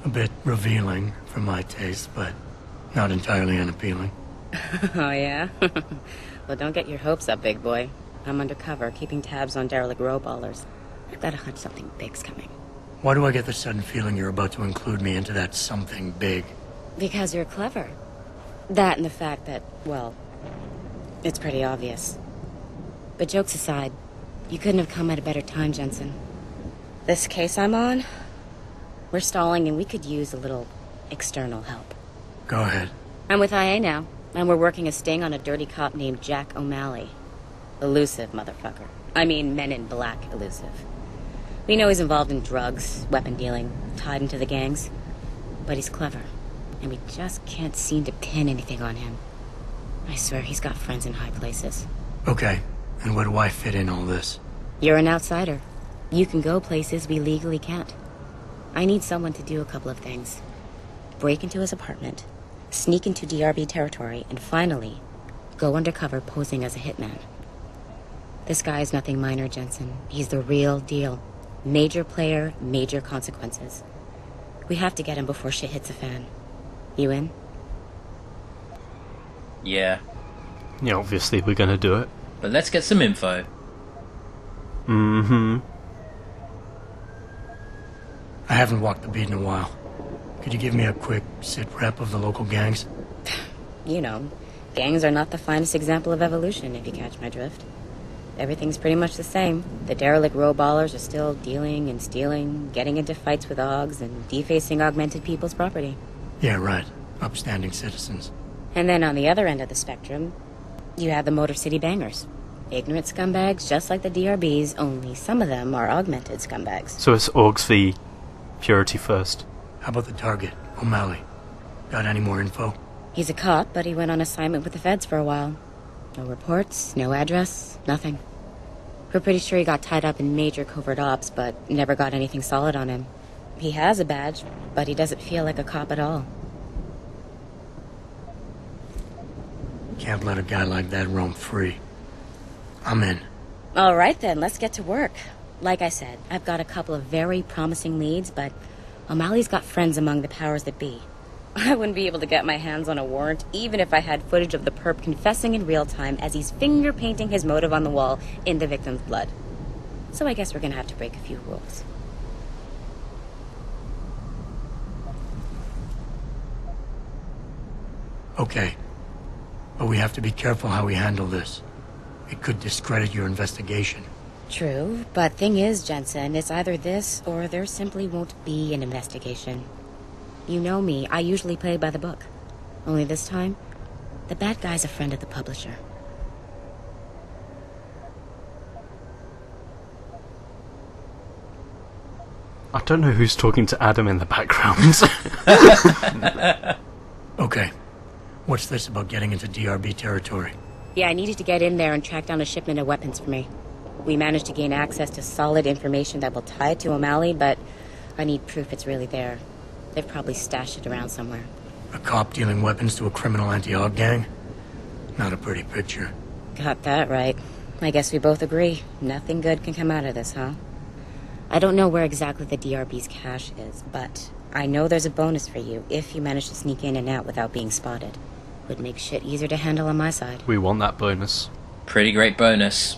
A bit revealing for my taste, but not entirely unappealing. Oh, yeah? Well, don't get your hopes up, big boy. I'm undercover, keeping tabs on derelict row-ballers. I've got a hunch something big's coming. Why do I get the sudden feeling you're about to include me into that something big? Because you're clever. That and the fact that, well, it's pretty obvious. But jokes aside, you couldn't have come at a better time, Jensen. This case I'm on, we're stalling and we could use a little external help. Go ahead. I'm with IA now, and we're working a sting on a dirty cop named Jack O'Malley. Elusive motherfucker. I mean, Men in Black elusive. We know he's involved in drugs, weapon dealing, tied into the gangs. But he's clever, and we just can't seem to pin anything on him. I swear he's got friends in high places. Okay, and where do I fit in all this? You're an outsider. You can go places we legally can't. I need someone to do a couple of things. Break into his apartment, sneak into DRB territory, and finally, go undercover posing as a hitman. This guy is nothing minor, Jensen. He's the real deal. Major player, major consequences. We have to get him before shit hits the fan. You in? Yeah. Yeah, obviously we're gonna do it. But let's get some info. Mm-hmm. I haven't walked the beat in a while. Could you give me a quick sit-rep of the local gangs? You know, gangs are not the finest example of evolution, if you catch my drift. Everything's pretty much the same. The derelict row ballers are still dealing and stealing, getting into fights with Augs, and defacing augmented people's property. Yeah, right. Upstanding citizens. And then on the other end of the spectrum, you have the Motor City Bangers. Ignorant scumbags just like the DRBs, only some of them are augmented scumbags. So it's Augs v. Purity first. How about the target, O'Malley? Got any more info? He's a cop, but he went on assignment with the feds for a while. No reports, no address, nothing. We're pretty sure he got tied up in major covert ops, but never got anything solid on him. He has a badge, but he doesn't feel like a cop at all. Can't let a guy like that roam free. I'm in. All right then, let's get to work. Like I said, I've got a couple of very promising leads, but O'Malley's got friends among the powers that be. I wouldn't be able to get my hands on a warrant, even if I had footage of the perp confessing in real time as he's finger-painting his motive on the wall in the victim's blood. So I guess we're gonna have to break a few rules. Okay. But we have to be careful how we handle this. It could discredit your investigation. True, but thing is, Jensen, it's either this or there simply won't be an investigation. You know me, I usually play by the book. Only this time, the bad guy's a friend of the publisher. I don't know who's talking to Adam in the background. Okay. What's this about getting into DRB territory? Yeah, I needed to get in there and track down a shipment of weapons for me. We managed to gain access to solid information that will tie it to O'Malley, but I need proof it's really there. They've probably stashed it around somewhere. A cop dealing weapons to a criminal anti-Aug gang? Not a pretty picture. Got that right. I guess we both agree. Nothing good can come out of this, huh? I don't know where exactly the DRB's cache is, but I know there's a bonus for you if you manage to sneak in and out without being spotted. Would make shit easier to handle on my side. We want that bonus. Pretty great bonus.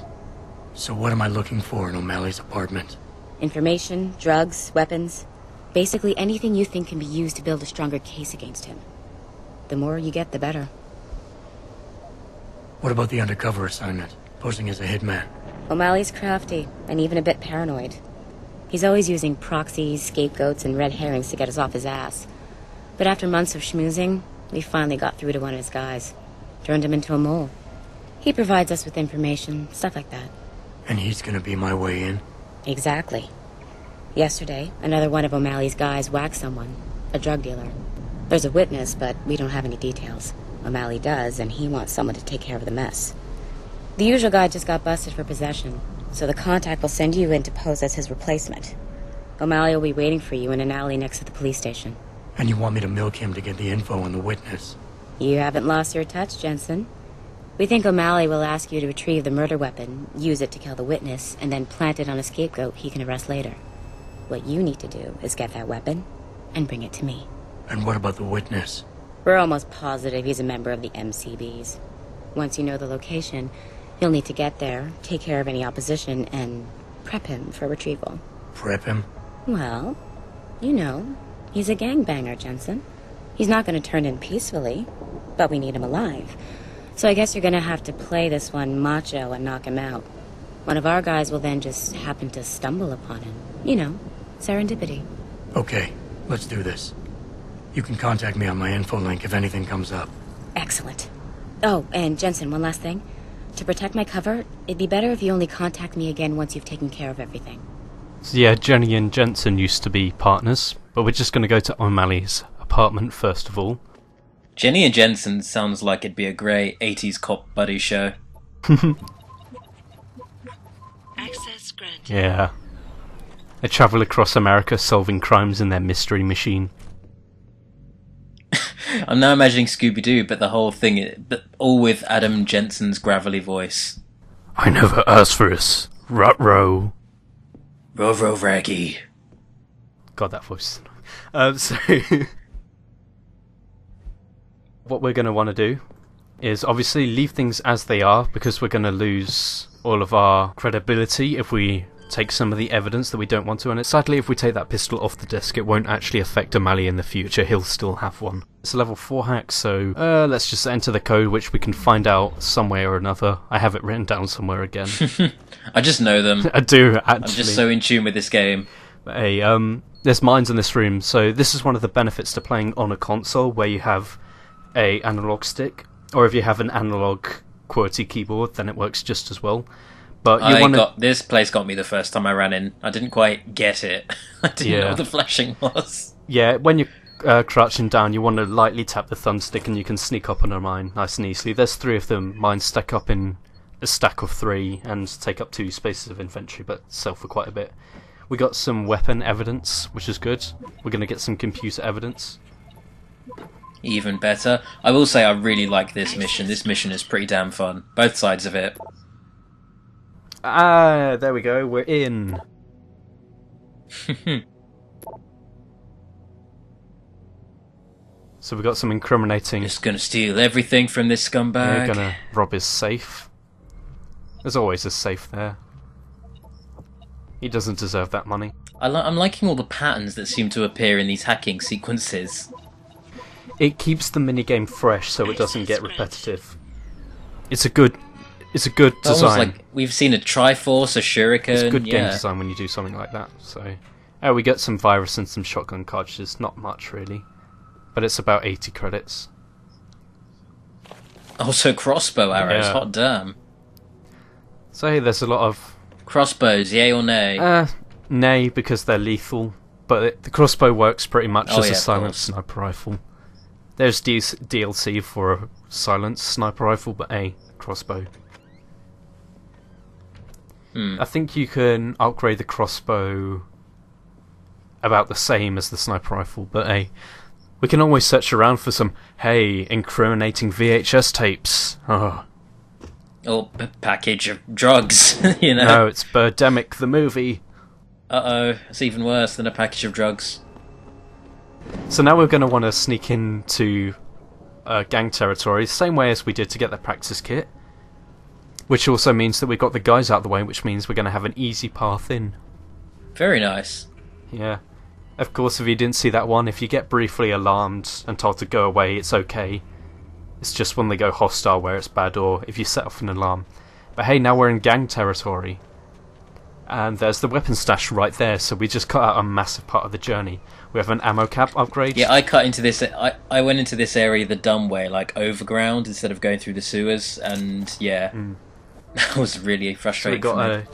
So what am I looking for in O'Malley's apartment? Information, drugs, weapons. Basically anything you think can be used to build a stronger case against him. The more you get, the better. What about the undercover assignment? Posing as a hitman? O'Malley's crafty, and even a bit paranoid. He's always using proxies, scapegoats, and red herrings to get us off his ass. But after months of schmoozing, we finally got through to one of his guys. Turned him into a mole. He provides us with information, stuff like that. And he's gonna be my way in? Exactly. Yesterday, another one of O'Malley's guys whacked someone, a drug dealer. There's a witness, but we don't have any details. O'Malley does, and he wants someone to take care of the mess. The usual guy just got busted for possession, so the contact will send you in to pose as his replacement. O'Malley will be waiting for you in an alley next to the police station. And you want me to milk him to get the info on the witness? You haven't lost your touch, Jensen. We think O'Malley will ask you to retrieve the murder weapon, use it to kill the witness, and then plant it on a scapegoat he can arrest later. What you need to do is get that weapon and bring it to me. And what about the witness? We're almost positive he's a member of the MCBs. Once you know the location, you'll need to get there, take care of any opposition, and prep him for retrieval. Prep him? Well, you know, he's a gangbanger, Jensen. He's not going to turn in peacefully, but we need him alive. So I guess you're going to have to play this one macho and knock him out. One of our guys will then just happen to stumble upon him. You know, serendipity. Okay, let's do this. You can contact me on my info link if anything comes up. Excellent. Oh, and Jensen, one last thing. To protect my cover, it'd be better if you only contact me again once you've taken care of everything. So yeah, Jenny and Jensen used to be partners, but we're just going to go to O'Malley's apartment first of all. Jenny and Jensen sounds like it'd be a great 80s cop buddy show. Access granted. Yeah. They travel across America solving crimes in their mystery machine. I'm now imagining Scooby-Doo, but the whole thing, but all with Adam Jenson's gravelly voice. I never asked for this. Rut-row. Row raggy. God, that voice. So... what we're going to want to do is obviously leave things as they are, because we're going to lose all of our credibility if we take some of the evidence that we don't want to, and sadly if we take that pistol off the desk it won't actually affect O'Malley in the future, he'll still have one. It's a level 4 hack, so let's just enter the code, which we can find out some way or another. I have it written down somewhere again. I just know them. I do, actually. I'm just so in tune with this game. But hey, there's mines in this room, so this is one of the benefits to playing on a console where you have a analog stick, or if you have an analog QWERTY keyboard, then it works just as well. But this place got me the first time I ran in. I didn't quite get it. I didn't know what the flashing was. Yeah, when you're crouching down, you want to lightly tap the thumbstick and you can sneak up on a mine nice and easily. There's 3 of them. Mines stack up in a stack of 3 and take up 2 spaces of inventory, but sell for quite a bit. We got some weapon evidence, which is good. We're going to get some computer evidence. Even better. I will say I really like this mission. This mission is pretty damn fun. Both sides of it. Ah, there we go. We're in. So we got some incriminating... Just gonna steal everything from this scumbag. We're gonna rob his safe. There's always a safe there. He doesn't deserve that money. I'm liking all the patterns that seem to appear in these hacking sequences. It keeps the minigame fresh so it doesn't get repetitive. It's a good design. Almost like we've seen a Triforce, a Shuriken. It's good game design when you do something like that. So, we get some virus and some shotgun cartridges. Not much really, but it's about 80 credits. Also crossbow arrows. Hot damn. So hey, there's a lot of crossbows. Yay or nay? Nay, because they're lethal. But the crossbow works pretty much as a silent sniper rifle. There's DLC for a silenced sniper rifle, but crossbow. I think you can upgrade the crossbow about the same as the sniper rifle, but we can always search around for some, incriminating VHS tapes. Oh. Or package of drugs, you know? No, it's Birdemic, the movie. Uh-oh, it's even worse than a package of drugs. So now we're going to want to sneak into gang territory, same way as we did to get the practice kit. Which also means that we've got the guys out of the way, which means we're going to have an easy path in. Very nice. Yeah. Of course, if you didn't see that one, if you get briefly alarmed and told to go away, it's okay. It's just when they go hostile where it's bad, or if you set off an alarm. But hey, now we're in gang territory. And there's the weapon stash right there, so we just cut out a massive part of the journey. We have an ammo cap upgrade. Yeah, I cut into this. I went into this area the dumb way, like overground instead of going through the sewers, and that was really frustrating. So we got an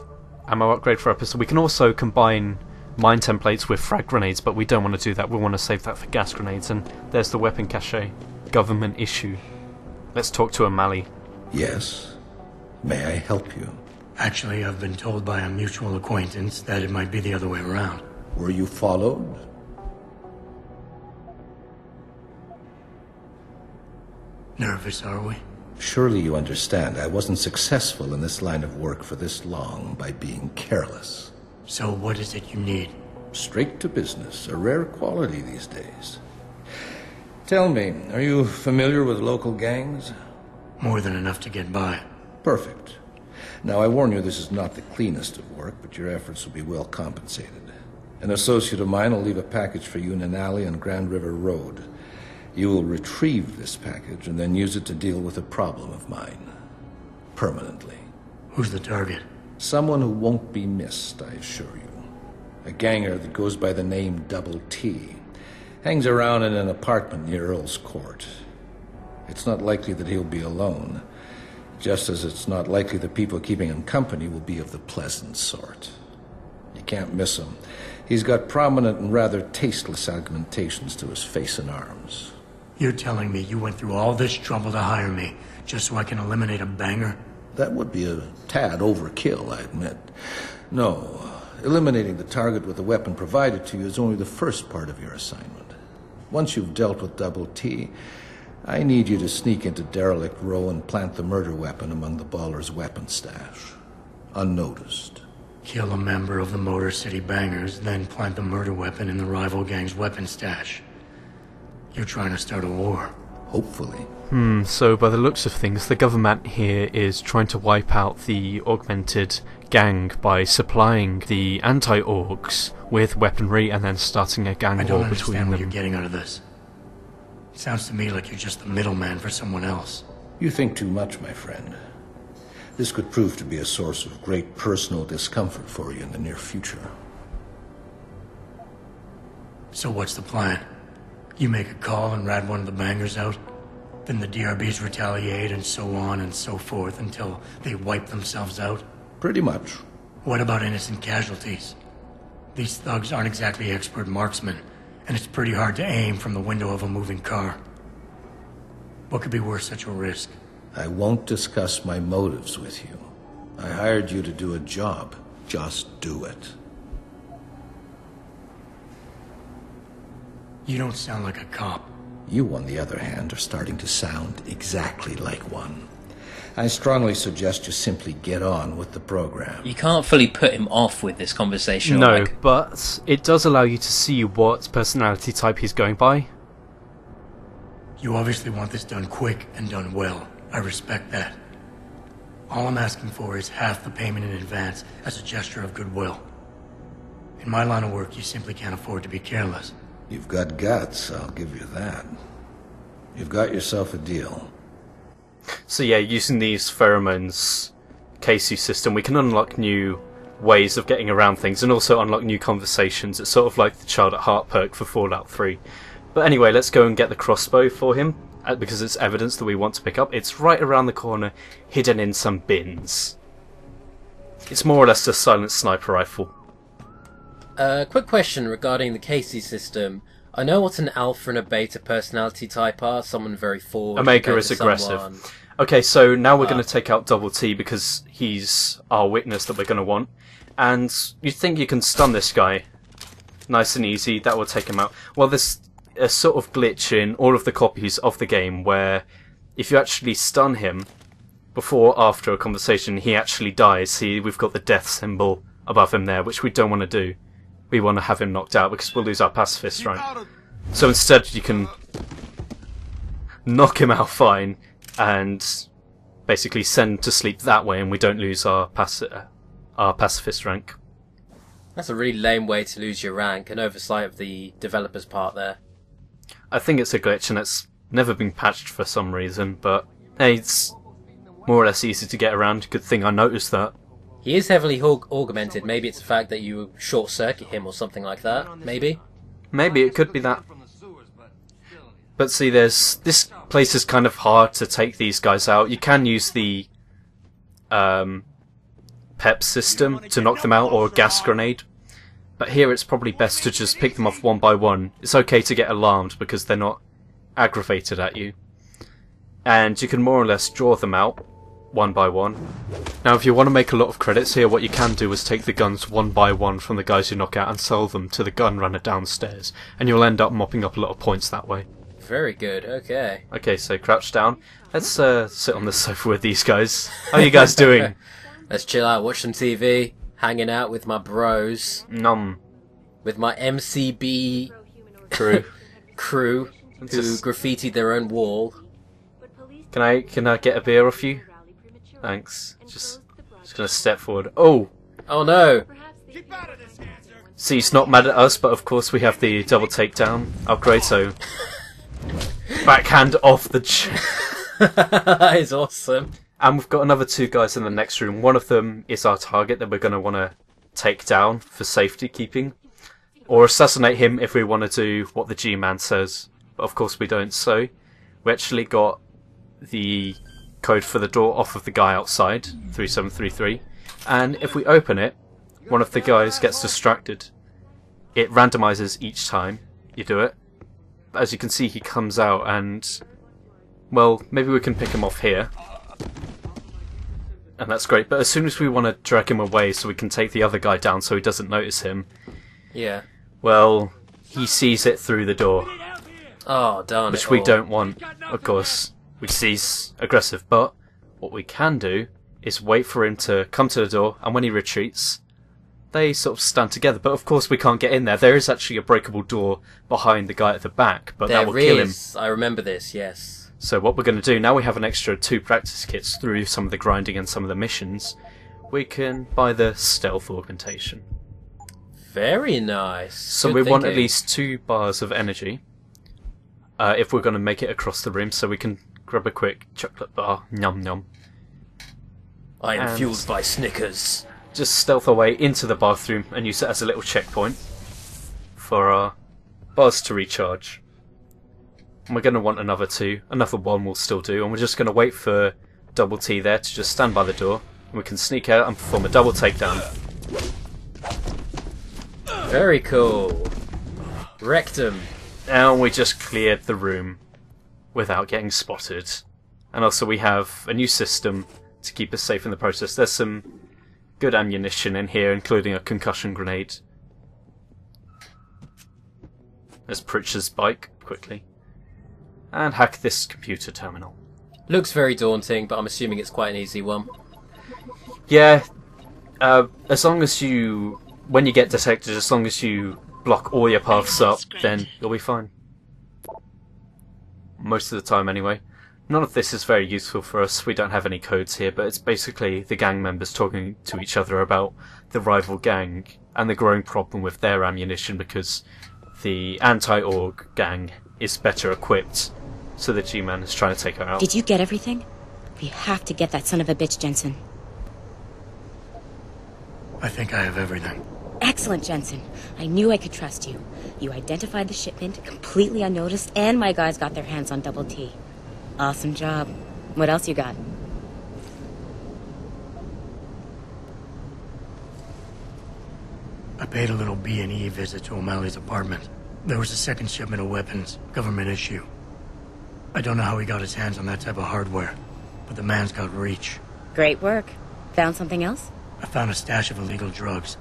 ammo upgrade for our pistol. We can also combine mine templates with frag grenades, but we don't want to do that. We want to save that for gas grenades. And there's the weapon cache, government issue. Let's talk to O'Malley. Yes. May I help you? Actually, I've been told by a mutual acquaintance that it might be the other way around. Were you followed? Nervous, are we? Surely you understand I wasn't successful in this line of work for this long by being careless. So what is it you need? Straight to business, a rare quality these days. Tell me, are you familiar with local gangs? More than enough to get by. Perfect. Now, I warn you, this is not the cleanest of work, but your efforts will be well compensated. An associate of mine will leave a package for you in an alley on Grand River Road. You will retrieve this package and then use it to deal with a problem of mine. Permanently. Who's the target? Someone who won't be missed, I assure you. A ganger that goes by the name Double T. Hangs around in an apartment near Earl's Court. It's not likely that he'll be alone. Just as it's not likely the people keeping him company will be of the pleasant sort. You can't miss him. He's got prominent and rather tasteless augmentations to his face and arms. You're telling me you went through all this trouble to hire me, just so I can eliminate a banger? That would be a tad overkill, I admit. No, eliminating the target with the weapon provided to you is only the first part of your assignment. Once you've dealt with Double T, I need you to sneak into Derelict Row and plant the murder weapon among the Baller's weapon stash. Unnoticed. Kill a member of the Motor City Bangers, then plant the murder weapon in the rival gang's weapon stash. You're trying to start a war. Hopefully. So by the looks of things, the government here is trying to wipe out the augmented gang by supplying the anti-orgs with weaponry and then starting a gang I don't war between understand what them. you're getting out of this. It sounds to me like you're just the middleman for someone else. You think too much, my friend. This could prove to be a source of great personal discomfort for you in the near future. So what's the plan? You make a call and rat one of the bangers out? Then the DRBs retaliate and so on and so forth until they wipe themselves out? Pretty much. What about innocent casualties? These thugs aren't exactly expert marksmen, and it's pretty hard to aim from the window of a moving car. What could be worth such a risk? I won't discuss my motives with you. I hired you to do a job. Just do it. You don't sound like a cop. You, on the other hand, are starting to sound exactly like one. I strongly suggest you simply get on with the program. You can't fully put him off with this conversation. No, like... but it does allow you to see what personality type he's going by. You obviously want this done quick and done well. I respect that. All I'm asking for is half the payment in advance as a gesture of goodwill. In my line of work, you simply can't afford to be careless. You've got guts, I'll give you that. You've got yourself a deal. So yeah, using these pheromones Casey system, we can unlock new ways of getting around things and also unlock new conversations. It's sort of like the Child at Heart perk for Fallout 3. But anyway, let's go and get the crossbow for him, because it's evidence that we want to pick up. It's right around the corner, hidden in some bins. It's more or less a silent sniper rifle. Quick question regarding the Casey system. I know what an alpha and a beta personality type are. Someone very forward. Omega is aggressive. Okay, so now we're going to take out Double T because he's our witness that we're going to want. And you think you can stun this guy. Nice and easy, that will take him out. Well, there's a sort of glitch in all of the copies of the game where if you actually stun him before or after a conversation, he actually dies. See, we've got the death symbol above him there, which we don't want to do. We want to have him knocked out because we'll lose our pacifist rank. So instead you can knock him out fine and basically send to sleep that way, and we don't lose our pacifist rank. That's a really lame way to lose your rank, an oversight of the developer's part there. I think it's a glitch and it's never been patched for some reason, but hey, it's more or less easy to get around. Good thing I noticed that. He is heavily augmented. Maybe it's the fact that you short-circuit him or something like that. Maybe? Maybe, it could be that. But see, this place is kind of hard to take these guys out. You can use the PEP system to knock them out, or a gas grenade. But here it's probably best to just pick them off one by one. It's okay to get alarmed because they're not aggravated at you. And you can more or less draw them out one by one. Now if you want to make a lot of credits here, what you can do is take the guns one by one from the guys you knock out and sell them to the gun runner downstairs, and you'll end up mopping up a lot of points that way. Very good, okay. Okay, so crouch down. Let's sit on the sofa with these guys. How are you guys doing? Let's chill out, watch some TV, hanging out with my bros. With my MCB crew who graffitied their own wall. Can I get a beer off you? Thanks. Just gonna step forward. Oh! Oh no! See, he's not mad at us, but of course we have the double takedown upgrade, so... Backhand off the chair. That is awesome. And we've got another two guys in the next room. One of them is our target that we're going to want to take down for safety keeping. Or assassinate him if we want to do what the G-Man says. But of course we don't, so... We actually got the code for the door off of the guy outside, 3733. And if we open it, one of the guys gets distracted. It randomizes each time you do it. As you can see, he comes out and... Well, maybe we can pick him off here. And that's great, but as soon as we want to drag him away so we can take the other guy down so he doesn't notice him... Yeah. Well, he sees it through the door. Oh, darn it. Which we don't want, of course. Which sees aggressive, but what we can do is wait for him to come to the door, and when he retreats, they sort of stand together. But of course we can't get in there. There is actually a breakable door behind the guy at the back, but that will kill him. I remember this, yes. So what we're going to do, now we have an extra 2 practice kits through some of the grinding and some of the missions, we can buy the stealth augmentation. Very nice. So we want at least 2 bars of energy if we're going to make it across the room, so we can grab a quick chocolate bar. Num num. I am fueled by Snickers. Just stealth our way into the bathroom and use it as a little checkpoint for our bars to recharge. And we're going to want another 2. Another 1 will still do, and we're just going to wait for Double T there to just stand by the door, and we can sneak out and perform a double takedown. Very cool. Wrecked him. And we just cleared the room without getting spotted. And also we have a new system to keep us safe in the process. There's some good ammunition in here, including a concussion grenade. Let's Pritchard's bike quickly. And hack this computer terminal. Looks very daunting, but I'm assuming it's quite an easy one. Yeah, as long as you, when you get detected, as long as you block all your paths up, then you'll be fine. Most of the time anyway. None of this is very useful for us, we don't have any codes here, but it's basically the gang members talking to each other about the rival gang and the growing problem with their ammunition, because the anti-org gang is better equipped, so the G-Man is trying to take her out. Did you get everything? We have to get that son of a bitch, Jensen. I think I have everything. Excellent, Jensen. I knew I could trust you. You identified the shipment completely unnoticed, and my guys got their hands on Double T. Awesome job. What else you got? I paid a little B&E visit to O'Malley's apartment. There was a second shipment of weapons, government issue. I don't know how he got his hands on that type of hardware, but the man's got reach. Great work. Found something else? I found a stash of illegal drugs.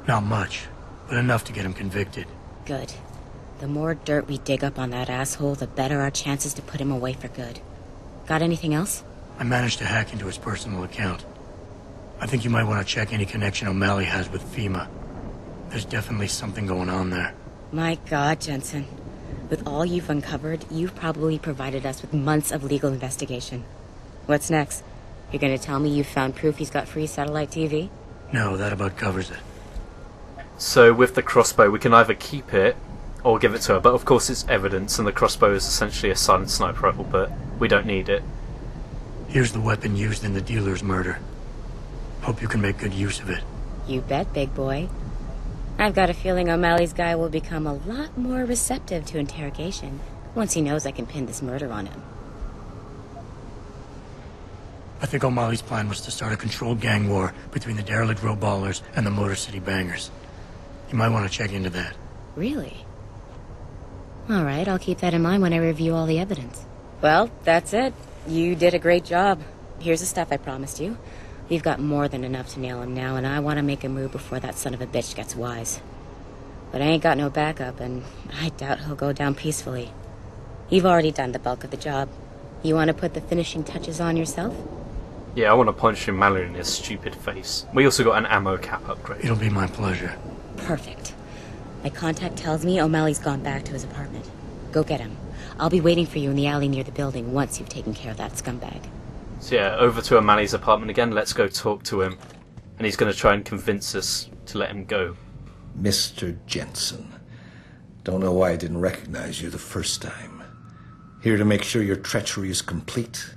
Not much, but enough to get him convicted. Good. The more dirt we dig up on that asshole, the better our chances to put him away for good. Got anything else? I managed to hack into his personal account. I think you might want to check any connection O'Malley has with FEMA. There's definitely something going on there. My God, Jensen. With all you've uncovered, you've probably provided us with months of legal investigation. What's next? You're gonna tell me you found proof he's got free satellite TV? No, that about covers it. So with the crossbow, we can either keep it or give it to her, but of course it's evidence, and the crossbow is essentially a silent sniper rifle, but we don't need it. Here's the weapon used in the dealer's murder. Hope you can make good use of it. You bet, big boy. I've got a feeling O'Malley's guy will become a lot more receptive to interrogation once he knows I can pin this murder on him. I think O'Malley's plan was to start a controlled gang war between the derelict road ballers and the Motor City bangers. You might want to check into that. Really? All right, I'll keep that in mind when I review all the evidence. Well, that's it. You did a great job. Here's the stuff I promised you. We've got more than enough to nail him now, and I want to make a move before that son of a bitch gets wise. But I ain't got no backup, and I doubt he'll go down peacefully. You've already done the bulk of the job. You want to put the finishing touches on yourself? Yeah, I want to punch O'Malley in his stupid face. We also got an ammo cap upgrade. It'll be my pleasure. Perfect. My contact tells me O'Malley's gone back to his apartment. Go get him. I'll be waiting for you in the alley near the building once you've taken care of that scumbag. So yeah, over to O'Malley's apartment again. Let's go talk to him. And he's going to try and convince us to let him go. Mr. Jenson. Don't know why I didn't recognize you the first time. Here to make sure your treachery is complete.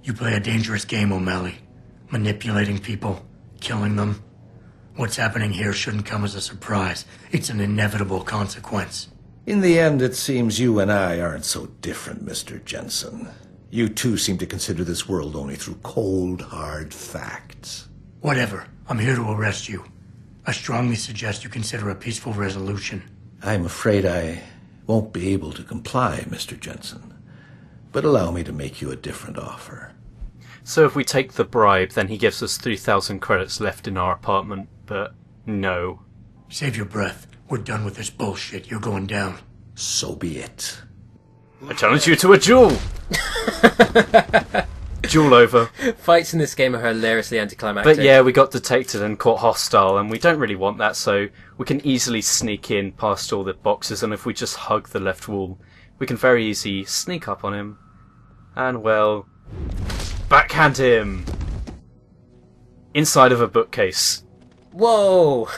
You play a dangerous game, O'Malley. Manipulating people, killing them. What's happening here shouldn't come as a surprise. It's an inevitable consequence. In the end, it seems you and I aren't so different, Mr. Jenson. You too seem to consider this world only through cold, hard facts. Whatever. I'm here to arrest you. I strongly suggest you consider a peaceful resolution. I'm afraid I won't be able to comply, Mr. Jenson. But allow me to make you a different offer. So if we take the bribe, then he gives us 3,000 credits left in our apartment, but no. Save your breath. We're done with this bullshit. You're going down. So be it. I challenge you to a duel! Duel over. Fights in this game are hilariously anticlimactic. But yeah, we got detected and caught hostile, and we don't really want that, so we can easily sneak in past all the boxes, and if we just hug the left wall, we can very easily sneak up on him and, well, backhand him inside of a bookcase. Whoa!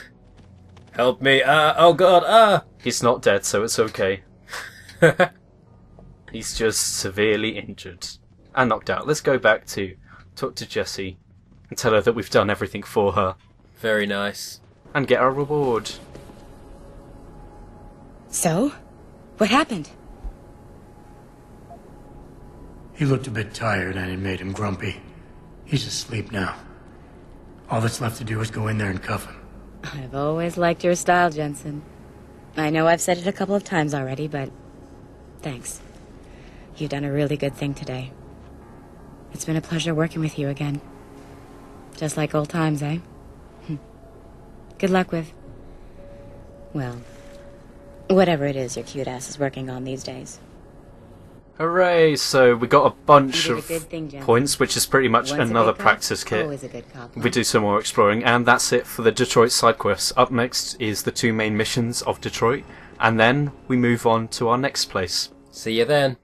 Help me, oh god, He's not dead, so it's okay. He's just severely injured and knocked out. Let's go back to talk to Jessie and tell her that we've done everything for her. Very nice. And get our reward. So? What happened? He looked a bit tired and it made him grumpy. He's asleep now. All that's left to do is go in there and cuff him. I've always liked your style, Jensen. I know I've said it a couple of times already, but thanks. You've done a really good thing today. It's been a pleasure working with you again. Just like old times, eh? Good luck with, well, whatever it is your cute ass is working on these days. Hooray! So we got a bunch You did a of good thing, Jensen. points, which is pretty much Once a another good cop, practice kit. always a good cop, huh? We do some more exploring, and that's it for the Detroit side quests. Up next is the 2 main missions of Detroit, and then we move on to our next place. See you then.